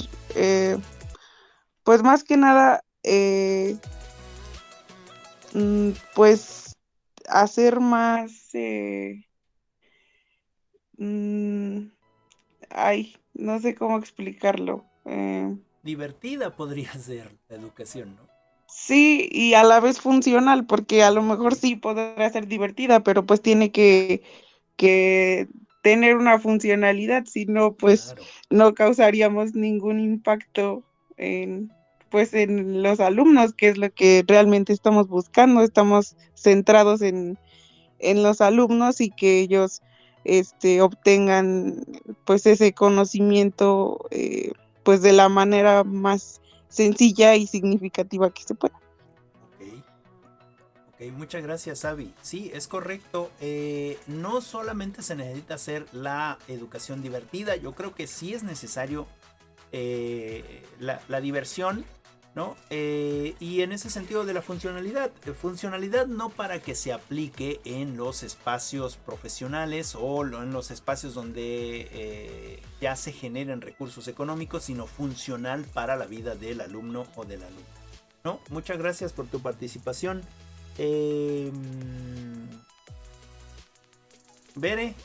pues más que nada, pues hacer más, mm, ay, no sé cómo explicarlo. Divertida podría ser la educación, ¿no? Sí, y a la vez funcional, porque a lo Ah, mejor ok, sí podrá ser divertida, pero pues tiene ya, que tener una funcionalidad, si no, pues claro. no causaríamos ningún impacto pues en los alumnos, que es lo que realmente estamos buscando. Estamos centrados en los alumnos y que ellos obtengan pues ese conocimiento pues de la manera más sencilla y significativa que se pueda. Ok, ok, muchas gracias, Avi. Sí, es correcto. No solamente se necesita hacer la educación divertida, yo creo que sí es necesario la diversión, ¿no? Y en ese sentido de la funcionalidad, funcionalidad no para que se aplique en los espacios profesionales o en los espacios donde ya se generen recursos económicos, sino funcional para la vida del alumno o del alumno, ¿no? Muchas gracias por tu participación. Eh, Bere,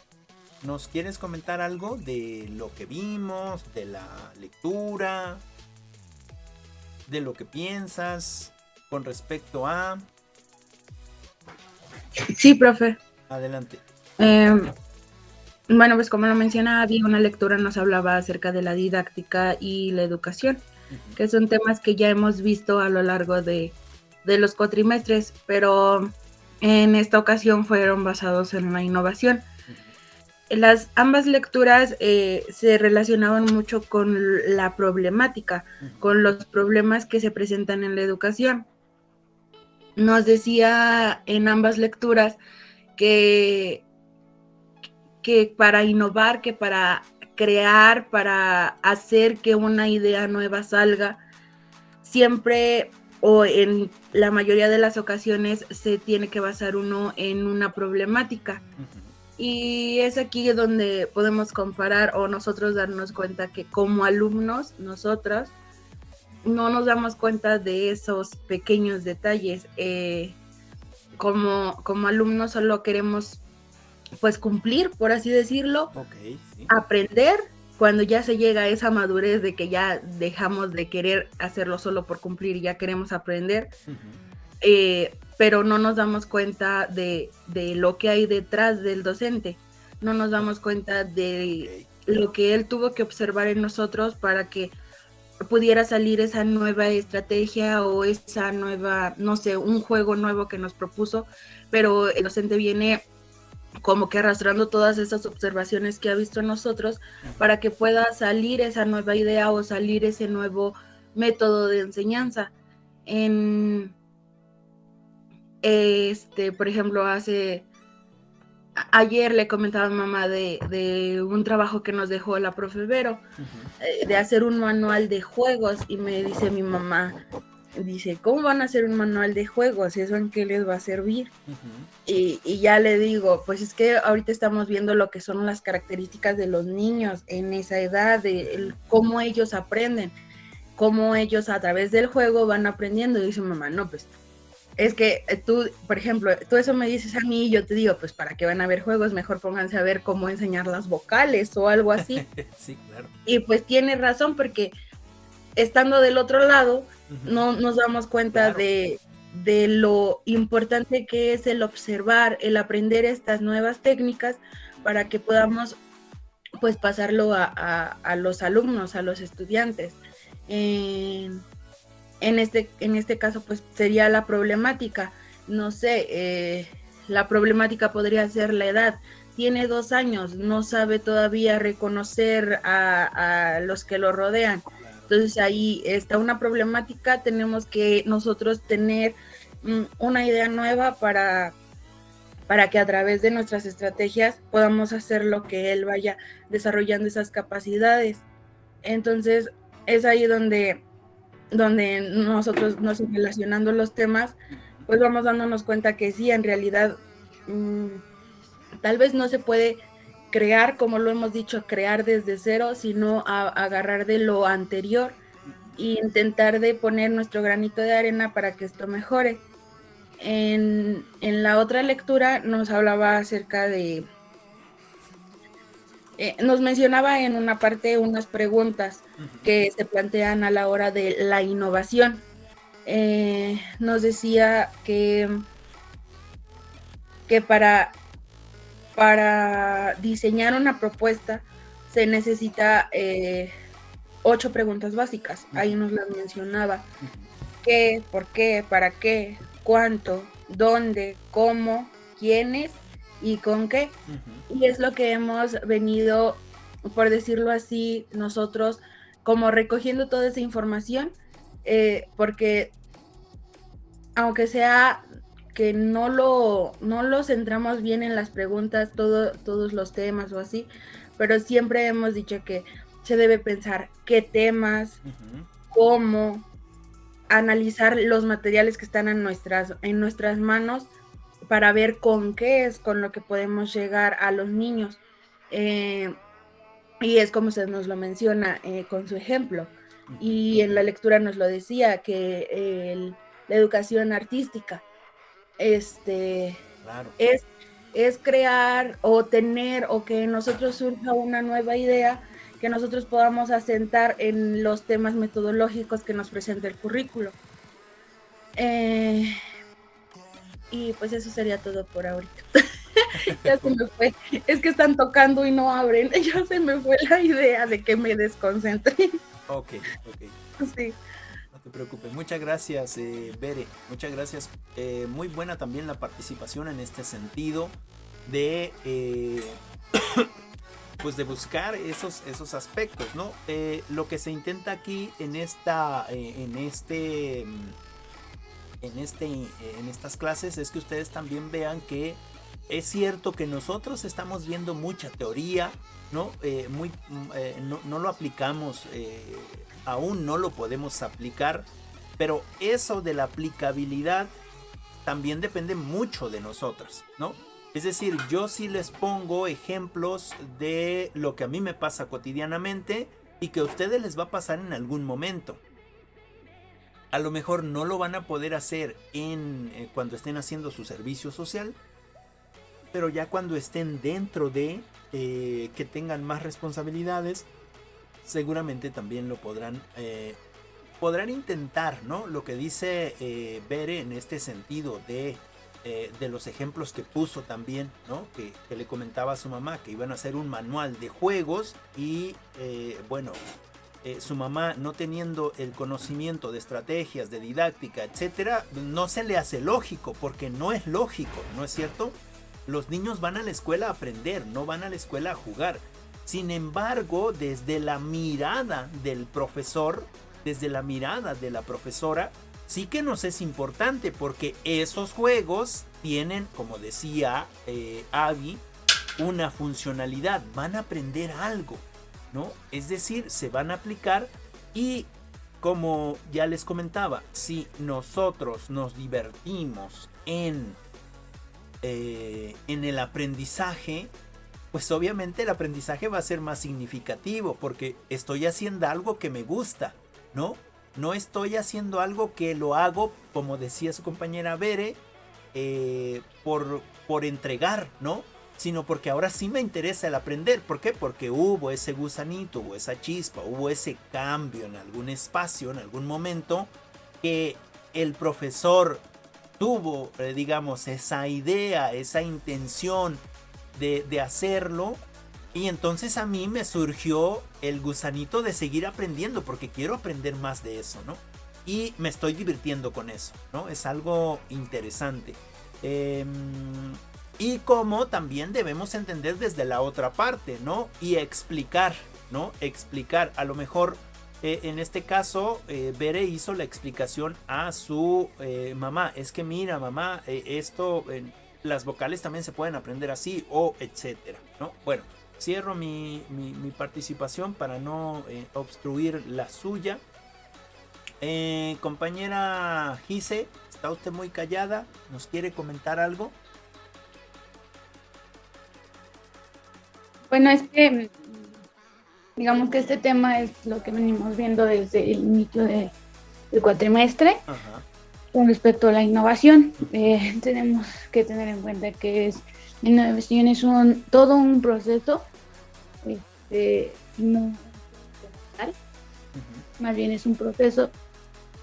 ¿nos quieres comentar algo de lo que vimos, de la lectura, de lo que piensas con respecto a... Sí, profe. Adelante. Eh, Bueno, pues como lo mencionaba, había una lectura nos hablaba acerca de la didáctica y la educación, Ujú, que son temas que ya hemos visto a lo largo de los cuatrimestres, pero en esta ocasión fueron basados en la innovación. ujú, Las ambas lecturas se relacionaban mucho con la problemática, ujú, con los problemas que se presentan en la educación. Nos decía en ambas lecturas que, que para innovar, que para crear, para hacer que una idea nueva salga, siempre o en la mayoría de las ocasiones se tiene que basar uno en una problemática. ujú. Y es aquí donde podemos comparar o nosotros darnos cuenta que como alumnos, nosotros no nos damos cuenta de esos pequeños detalles. Como alumnos solo queremos pues cumplir, por así decirlo, Ok, sí. aprender cuando ya se llega a esa madurez de que ya dejamos de querer hacerlo solo por cumplir y ya queremos aprender, Ujú, pero no nos damos cuenta de lo que hay detrás del docente, no nos o- damos cuenta ok. de lo que él tuvo que observar en nosotros para que pudiera salir esa nueva estrategia o esa nueva, no sé, un juego nuevo que nos propuso, pero el docente viene como que arrastrando todas esas observaciones que ha visto en nosotros Ujú, para que pueda salir esa nueva idea o salir ese nuevo método de enseñanza. En, por ejemplo, ayer le comentaba a mamá de un trabajo que nos dejó la profe Vero, ujú, de hacer un manual de juegos y me dice mi mamá, dice, ¿cómo van a hacer un manual de juegos? ¿Eso en qué les va a servir? ujú. Y ya le digo, pues es que ahorita estamos viendo lo que son las características de los niños en esa edad, cómo ellos aprenden, cómo ellos a través del juego van aprendiendo. Y dice mamá, no, pues es que tú, por ejemplo, tú eso me dices a mí y yo te digo, pues para que van a ver juegos, mejor pónganse a ver cómo enseñar las vocales o algo así. Sí, claro. Y pues tiene razón porque estando del otro lado, Ujú, no nos damos cuenta claro. de lo importante que es el observar, el aprender estas nuevas técnicas para que podamos pues pasarlo a los alumnos, a los estudiantes. En, en este caso pues sería la problemática, no sé, la problemática podría ser la edad. Tiene 2 años, no sabe todavía reconocer a los que lo rodean. Claro. Entonces ahí está una problemática, tenemos que nosotros tener una idea nueva para que a través de nuestras estrategias podamos hacer lo que él vaya desarrollando esas capacidades. Entonces es ahí donde nosotros nos relacionando los temas, Ujú, pues vamos dándonos cuenta que sí, en realidad, mmm, tal vez no se puede crear, como lo hemos dicho, crear desde cero, sino agarrar de lo anterior ujú, e intentar de poner nuestro granito de arena para que esto mejore. En la otra lectura nos hablaba acerca nos mencionaba en una parte unas preguntas ujú, que se plantean a la hora de la innovación. Nos decía que para diseñar una propuesta se necesita 8 preguntas básicas. Ahí ujú, nos las mencionaba. ujú, ¿Qué? ¿Por qué? ¿Para qué? ¿Cuánto? ¿Dónde? ¿Cómo? ¿Quiénes? ¿Y con qué? ujú. Y es lo que hemos venido, por decirlo así, nosotros como recogiendo toda esa información, porque aunque sea que no lo centramos bien en las preguntas, todos los temas o así, pero siempre hemos dicho que se debe pensar qué temas, Ujú, cómo, analizar los materiales que están en nuestras manos para ver con qué es con lo que podemos llegar a los niños. Eh, y es como se nos lo menciona con su ejemplo. ujú, Y en la lectura nos lo decía que la educación artística este, claro. es, es crear o tener o que en nosotros surja una nueva idea que nosotros podamos asentar en los temas metodológicos que nos presenta el currículo. Eh, y pues eso sería todo por ahorita. Ya se me fue. Es que están tocando y no abren. Ya se me fue la idea de que me desconcentre. Ok, ok. Sí. No te preocupes. Muchas gracias, Bere. Muchas gracias. Muy buena también la participación en este sentido de, pues de buscar esos aspectos, ¿no? Lo que se intenta aquí en estas clases es que ustedes también vean que es cierto que nosotros estamos viendo mucha teoría, ¿no? No lo aplicamos, aún no lo podemos aplicar, pero eso de la aplicabilidad también depende mucho de nosotros, ¿no? Es decir, yo sí les pongo ejemplos de lo que a mí me pasa cotidianamente y que a ustedes les va a pasar en algún momento. A lo mejor no lo van a poder hacer cuando estén haciendo su servicio social, pero ya cuando estén dentro de que tengan más responsabilidades, seguramente también lo podrán intentar, ¿no? Lo que dice Bere en este sentido de los ejemplos que puso también, ¿no? Que le comentaba a su mamá que iban a hacer un manual de juegos y bueno, su mamá no teniendo el conocimiento de estrategias, de didáctica, etcétera, no se le hace lógico, porque no es lógico, ¿no es cierto? Los niños van a la escuela a aprender, no van a la escuela a jugar. Sin embargo, desde la mirada del profesor, desde la mirada de la profesora, sí que nos es importante, porque esos juegos tienen, como decía Abby, una funcionalidad, van a aprender algo, ¿no? Es decir, se van a aplicar y, como ya les comentaba, si nosotros nos divertimos en el aprendizaje, pues obviamente el aprendizaje va a ser más significativo, porque estoy haciendo algo que me gusta, ¿no? No estoy haciendo algo que lo hago, como decía su compañera Bere, por entregar, ¿no? Sino porque ahora sí me interesa el aprender. ¿Por qué? Porque hubo ese gusanito, hubo esa chispa, hubo ese cambio en algún espacio, en algún momento, que el profesor tuvo, digamos, esa idea, esa intención de hacerlo. Y entonces a mí me surgió el gusanito de seguir aprendiendo, porque quiero aprender más de eso, ¿no? Y me estoy divirtiendo con eso, ¿no? Es algo interesante. Y como también debemos entender desde la otra parte, ¿no? Y explicar, ¿no? Explicar. A lo mejor en este caso Bere hizo la explicación a su mamá. Es que mira, mamá, las vocales también se pueden aprender así, o etcétera, ¿no? Bueno, cierro mi participación para no obstruir la suya. Compañera Gise, está usted muy callada, ¿nos quiere comentar algo? Bueno, es que digamos que este tema es lo que venimos viendo desde el inicio del cuatrimestre. Ajá. Con respecto a la innovación. Tenemos que tener en cuenta que la innovación es todo un proceso, no más bien es un proceso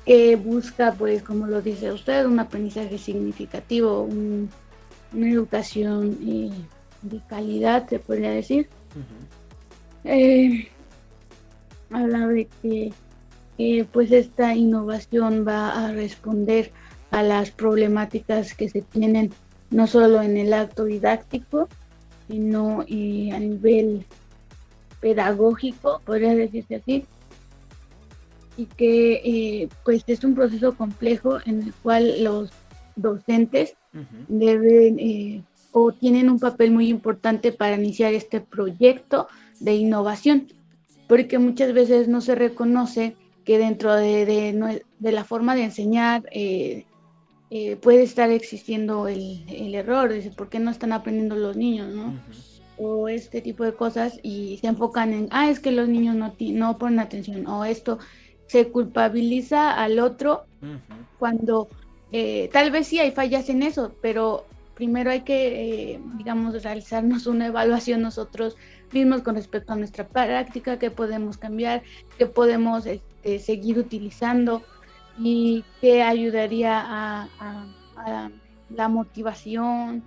que busca, pues como lo dice usted, un aprendizaje significativo, una educación de calidad, se podría decir. Habla de que pues esta innovación va a responder a las problemáticas que se tienen no solo en el acto didáctico, sino a nivel pedagógico, podría decirse así, y que pues es un proceso complejo en el cual los docentes deben o tienen un papel muy importante para iniciar este proyecto de innovación, porque muchas veces no se reconoce que dentro de la forma de enseñar puede estar existiendo el error, de por qué no están aprendiendo los niños, ¿no? O este tipo de cosas, y se enfocan en, es que los niños no ponen atención, o esto se culpabiliza al otro cuando tal vez sí hay fallas en eso, pero primero hay que, digamos, realizarnos una evaluación nosotros mismos con respecto a nuestra práctica, qué podemos cambiar, qué podemos seguir utilizando y qué ayudaría a la motivación,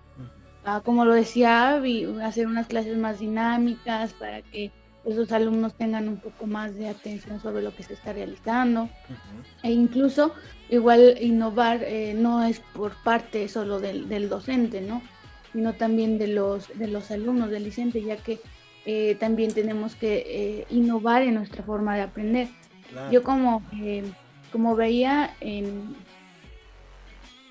como lo decía Abby, hacer unas clases más dinámicas para que esos alumnos tengan un poco más de atención sobre lo que se está realizando. Ujú. E incluso igual innovar no es por parte solo del docente, ¿no? Sino también de los alumnos, del docente, ya que también tenemos que innovar en nuestra forma de aprender. Claro. Yo como veía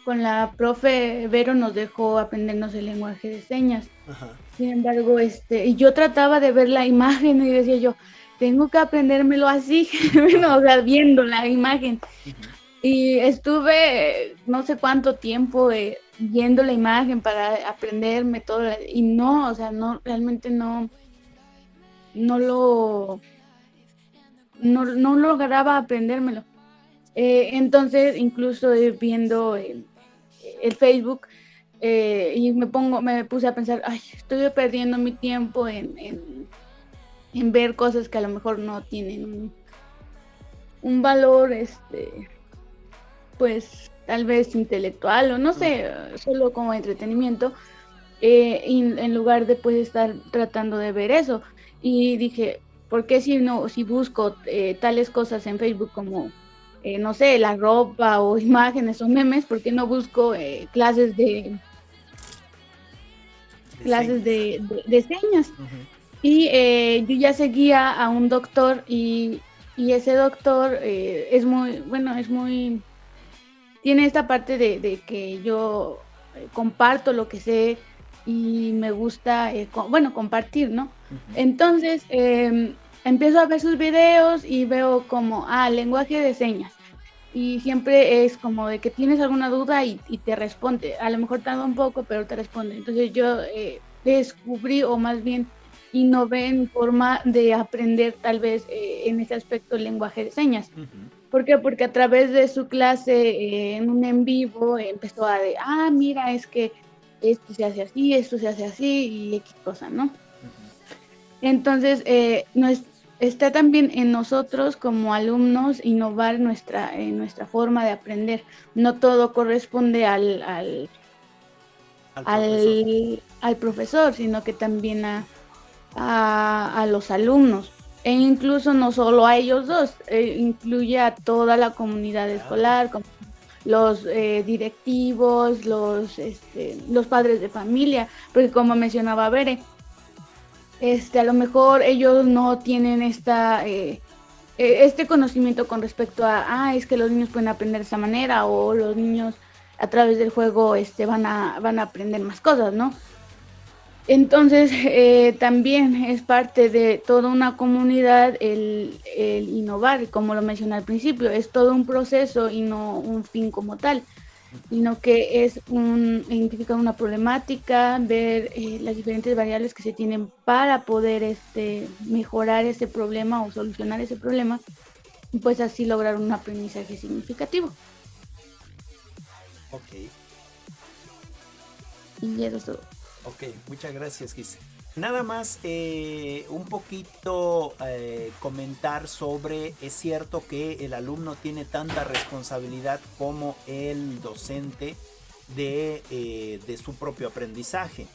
con la profe Vero nos dejó aprendernos el lenguaje de señas. Ajá. Sin embargo, y yo trataba de ver la imagen y decía yo, tengo que aprendérmelo así, bueno, o sea, viendo la imagen. Ujú. Y estuve no sé cuánto tiempo viendo la imagen para aprenderme todo, y no, o sea, no, realmente no no lograba aprendérmelo. Entonces, incluso viendo el Facebook, y me puse a pensar, ay, estoy perdiendo mi tiempo en ver cosas que a lo mejor no tienen un valor, pues tal vez intelectual o no sé, solo como entretenimiento, y en lugar de pues estar tratando de ver eso. Y dije, ¿por qué si busco tales cosas en Facebook como, no sé, la ropa o imágenes o memes, por qué no busco clases De señas. de señas? Ujú. Y yo ya seguía a un doctor y ese doctor es muy, bueno, tiene esta parte de que yo comparto lo que sé y me gusta, compartir, ¿no? Ujú. Entonces, empiezo a ver sus videos y veo como, lenguaje de señas. Y siempre es como de que tienes alguna duda y te responde. A lo mejor tarda un poco, pero te responde. Entonces yo descubrí, o más bien innové en forma de aprender tal vez en ese aspecto el lenguaje de señas. Ujú. ¿Por qué? Porque a través de su clase en un en vivo empezó mira, es que esto se hace así, esto se hace así y X cosa, ¿no? Ujú. Entonces, está también en nosotros como alumnos innovar nuestra forma de aprender. No todo corresponde Al profesor. al profesor, sino que también a los alumnos. E incluso no solo a ellos dos, incluye a toda la comunidad Claro. escolar, como los directivos, los padres de familia, porque como mencionaba Bere, a lo mejor ellos no tienen este conocimiento con respecto es que los niños pueden aprender de esa manera, o los niños a través del juego van a aprender más cosas, ¿no? Entonces, también es parte de toda una comunidad el innovar, como lo mencioné al principio, es todo un proceso y no un fin como tal, sino que es identificar una problemática, ver las diferentes variables que se tienen para poder mejorar ese problema o solucionar ese problema, y pues así lograr un aprendizaje significativo. Ok. Y eso es todo. Ok, muchas gracias, Gise. Nada más un poquito comentar sobre, es cierto que el alumno tiene tanta responsabilidad como el docente de su propio aprendizaje,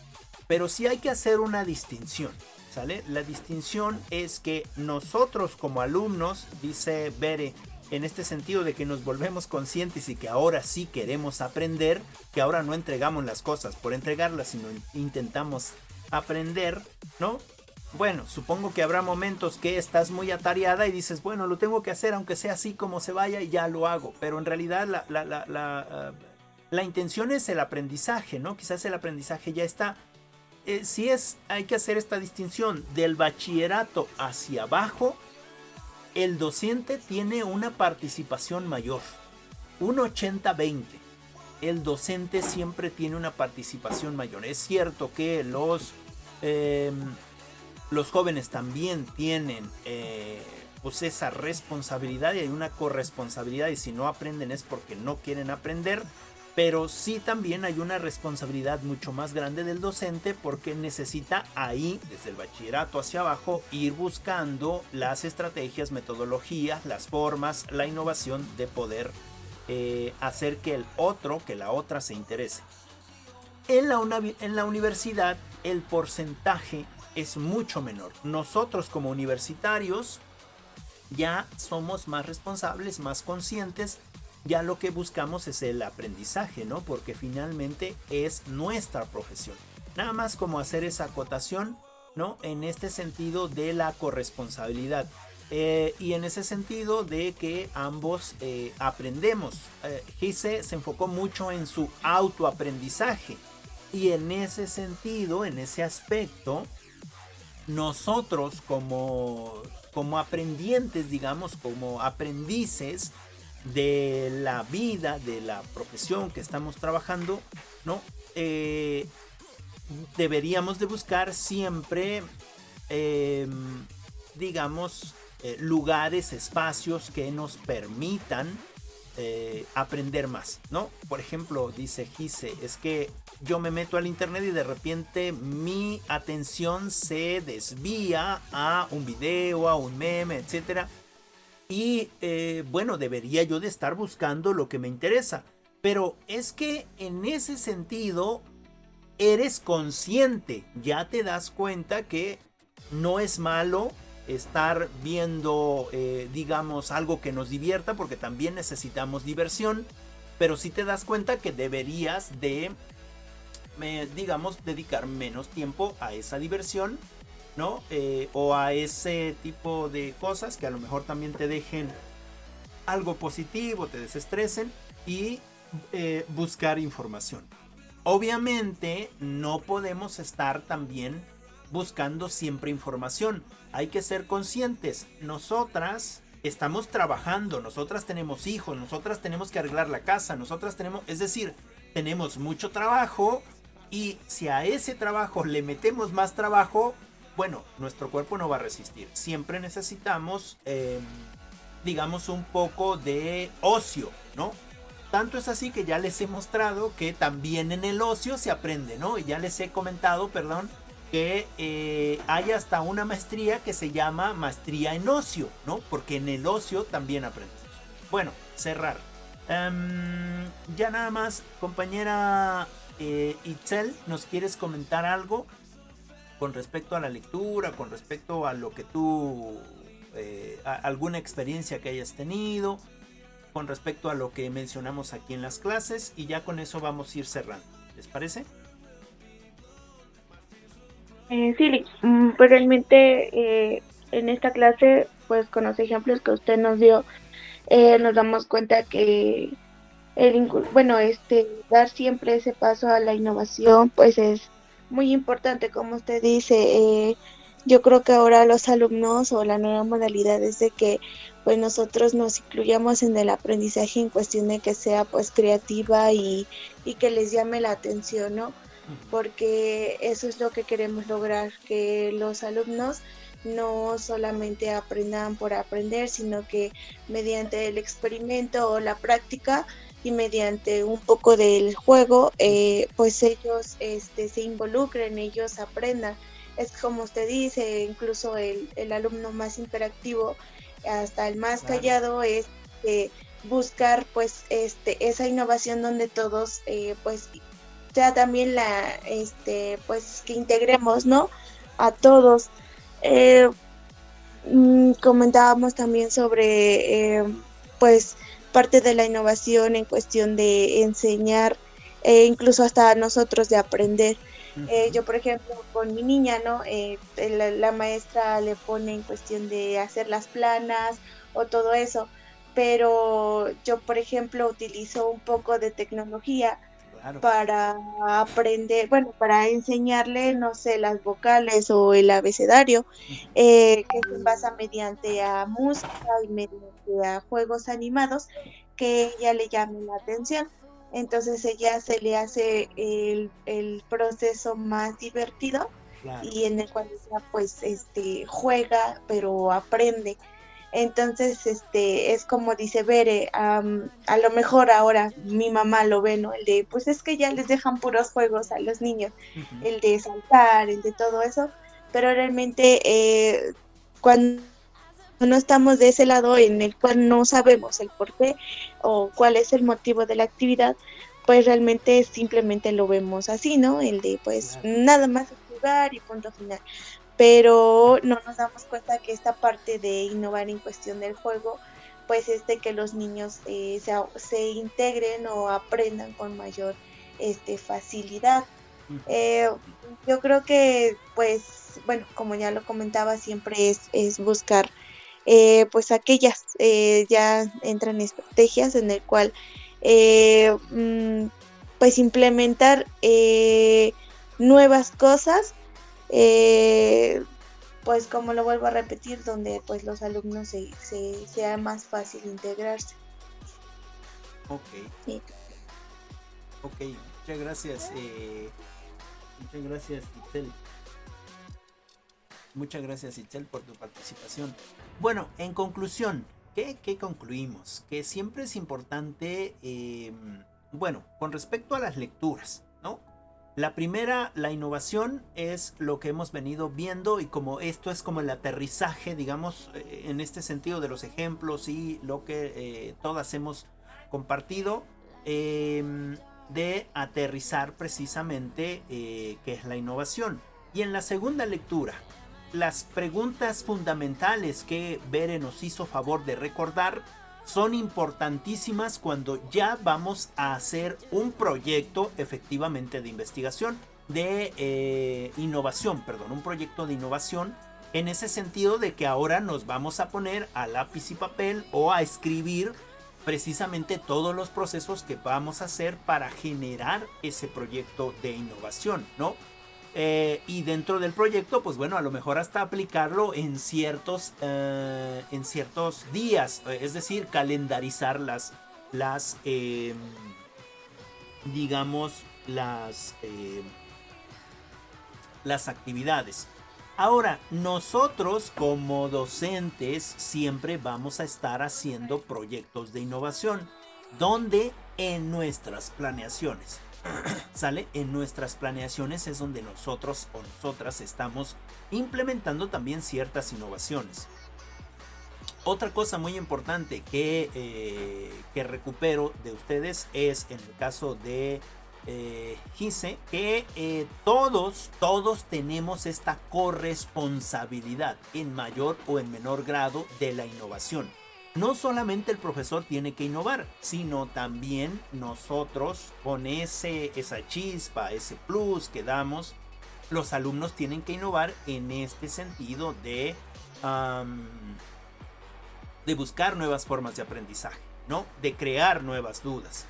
pero sí hay que hacer una distinción, ¿sale? La distinción es que nosotros como alumnos, dice Bere, en este sentido de que nos volvemos conscientes y que ahora sí queremos aprender, que ahora no entregamos las cosas por entregarlas, sino intentamos aprender, ¿no? Bueno, supongo que habrá momentos que estás muy atareada y dices, bueno, lo tengo que hacer aunque sea así como se vaya y ya lo hago, pero en realidad la intención es el aprendizaje, ¿no? Quizás el aprendizaje ya está. Hay que hacer esta distinción del bachillerato hacia abajo. El docente tiene una participación mayor, un 80-20. El docente siempre tiene una participación mayor. Es cierto que los jóvenes también tienen pues esa responsabilidad y hay una corresponsabilidad, y si no aprenden es porque no quieren aprender. Pero sí también hay una responsabilidad mucho más grande del docente, porque necesita ahí, desde el bachillerato hacia abajo, ir buscando las estrategias, metodologías, las formas, la innovación de poder hacer que el otro, que la otra se interese. En la universidad el porcentaje es mucho menor. Nosotros como universitarios ya somos más responsables, más conscientes. Ya lo que buscamos es el aprendizaje, ¿no? Porque finalmente es nuestra profesión. Nada más como hacer esa acotación, ¿no? En este sentido de la corresponsabilidad. Y en ese sentido de que ambos aprendemos. Gise se enfocó mucho en su autoaprendizaje. Y en ese sentido, en ese aspecto, nosotros como aprendientes, digamos, como aprendices de la vida, de la profesión que estamos trabajando, ¿no? Deberíamos de buscar siempre, digamos, lugares, espacios que nos permitan aprender más, ¿no? Por ejemplo, dice Gise, es que yo me meto al internet y de repente mi atención se desvía a un video, a un meme, etcétera. Y bueno, debería yo de estar buscando lo que me interesa. Pero es que en ese sentido eres consciente, ya te das cuenta que no es malo estar viendo, digamos, algo que nos divierta, porque también necesitamos diversión, pero sí te das cuenta que deberías de, digamos, dedicar menos tiempo a esa diversión, ¿no? O a ese tipo de cosas que a lo mejor también te dejen algo positivo, te desestresen, y buscar información. Obviamente no podemos estar también buscando siempre información. Hay que ser conscientes. Nosotras estamos trabajando, nosotras tenemos hijos, nosotras tenemos que arreglar la casa, nosotras tenemos, es decir, tenemos mucho trabajo, y si a ese trabajo le metemos más trabajo, bueno, nuestro cuerpo no va a resistir. Siempre necesitamos, digamos, un poco de ocio, ¿no? Tanto es así que ya les he mostrado que también en el ocio se aprende, ¿no? Y ya les he comentado, perdón, que hay hasta una maestría que se llama maestría en ocio, ¿no? Porque en el ocio también aprendemos. Bueno, cerrar. Ya nada más, compañera Itzel, ¿nos quieres comentar algo con respecto a la lectura, con respecto a lo que tú, alguna experiencia que hayas tenido, con respecto a lo que mencionamos aquí en las clases? Y ya con eso vamos a ir cerrando. ¿Les parece? Sí, pues realmente en esta clase, pues con los ejemplos que usted nos dio, nos damos cuenta que dar siempre ese paso a la innovación, pues es muy importante, como usted dice. Yo creo que ahora los alumnos, o la nueva modalidad, es de que pues nosotros nos incluyamos en el aprendizaje en cuestión de que sea pues creativa y que les llame la atención, ¿no? Porque eso es lo que queremos lograr, que los alumnos no solamente aprendan por aprender, sino que mediante el experimento o la práctica y mediante un poco del juego, pues ellos se involucren, ellos aprendan. Es como usted dice, incluso el alumno más interactivo, hasta el más callado, es buscar pues esa innovación donde todos pues sea también pues que integremos, ¿no? A todos. Comentábamos también sobre pues parte de la innovación en cuestión de enseñar, incluso hasta nosotros de aprender. Yo, por ejemplo, con mi niña, ¿no? La maestra le pone en cuestión de hacer las planas o todo eso, pero yo, por ejemplo, utilizo un poco de tecnología para aprender, bueno, para enseñarle, no sé, las vocales o el abecedario, que se basa mediante a música y mediante a juegos animados que ella le llame la atención. Entonces ella se le hace el proceso más divertido, y en el cual ella pues juega, pero aprende. Entonces, es como dice Bere, a lo mejor ahora mi mamá lo ve, ¿no? El de, pues es que ya les dejan puros juegos a los niños, el de saltar, el de todo eso, pero realmente cuando no estamos de ese lado en el cual no sabemos el por qué o cuál es el motivo de la actividad, pues realmente simplemente lo vemos así, ¿no? El de pues Claro. nada más jugar y punto final. Pero no nos damos cuenta que esta parte de innovar en cuestión del juego, pues es de que los niños se integren o aprendan con mayor facilidad. Ujú. Eh, yo creo que, pues, bueno, como ya lo comentaba, siempre es buscar, pues, aquellas, ya entran estrategias en el cual, pues, implementar nuevas cosas, eh, pues, como lo vuelvo a repetir, donde, pues, los alumnos sea más fácil integrarse. Ok, Sí. ok. Muchas gracias, Itzel. Muchas gracias, Itzel, por tu participación. Bueno, en conclusión, ¿qué concluimos? Que siempre es importante, bueno, con respecto a las lecturas, ¿no? La primera, la innovación, es lo que hemos venido viendo y como esto es como el aterrizaje, digamos, en este sentido de los ejemplos y lo que todas hemos compartido, de aterrizar precisamente qué es la innovación. Y en la segunda lectura, las preguntas fundamentales que Bere nos hizo favor de recordar son importantísimas cuando ya vamos a hacer un proyecto efectivamente de investigación, de innovación, perdón, un proyecto de innovación en ese sentido de que ahora nos vamos a poner a lápiz y papel o a escribir precisamente todos los procesos que vamos a hacer para generar ese proyecto de innovación, ¿no? Y dentro del proyecto, pues bueno, a lo mejor hasta aplicarlo en ciertos días, es decir, calendarizar digamos, las actividades. Ahora, nosotros como docentes siempre vamos a estar haciendo proyectos de innovación, donde en nuestras planeaciones. ¿Sale? En nuestras planeaciones es donde nosotros o nosotras estamos implementando también ciertas innovaciones. Otra cosa muy importante que recupero de ustedes es en el caso de Gise, que todos tenemos esta corresponsabilidad en mayor o en menor grado de la innovación. No solamente el profesor tiene que innovar, sino también nosotros con esa chispa, ese plus que damos, los alumnos tienen que innovar en este sentido de buscar nuevas formas de aprendizaje, ¿no? De crear nuevas dudas.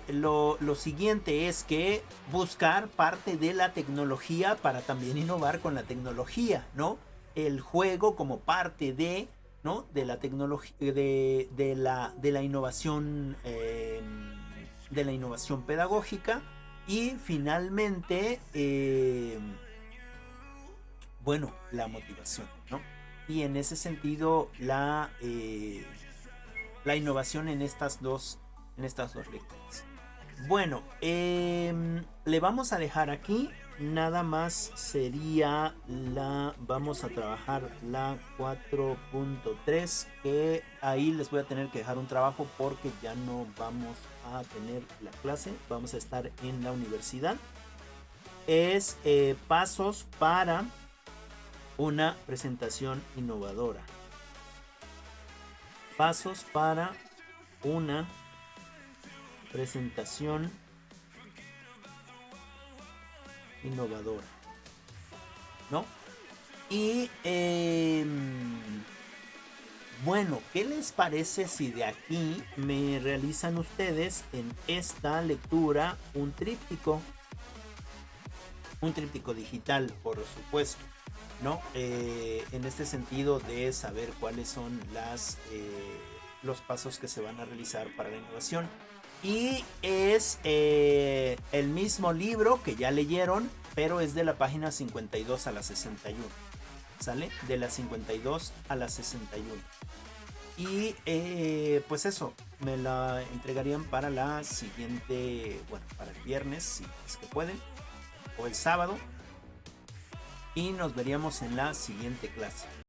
Lo siguiente es que buscar parte de la tecnología para también innovar con la tecnología, ¿no? El juego como parte de, ¿no? De la tecnología, de la innovación, de la innovación pedagógica. Y finalmente, bueno, la motivación, ¿no? Y en ese sentido, la innovación en estas dos lecturas. Bueno, le vamos a dejar aquí. Nada más sería vamos a trabajar la 4.3, que ahí les voy a tener que dejar un trabajo porque ya no vamos a tener la clase, vamos a estar en la universidad. Es pasos para una presentación innovadora. Pasos para una presentación innovadora, ¿no? Y bueno, ¿qué les parece si de aquí me realizan ustedes en esta lectura un tríptico digital, por supuesto, ¿no? En este sentido de saber cuáles son los pasos que se van a realizar para la innovación. Y es el mismo libro que ya leyeron, pero es de la página 52 a la 61. ¿Sale? De la 52 a la 61. Y pues eso, me la entregarían para la siguiente, bueno, para el viernes, si es que pueden, o el sábado. Y nos veríamos en la siguiente clase.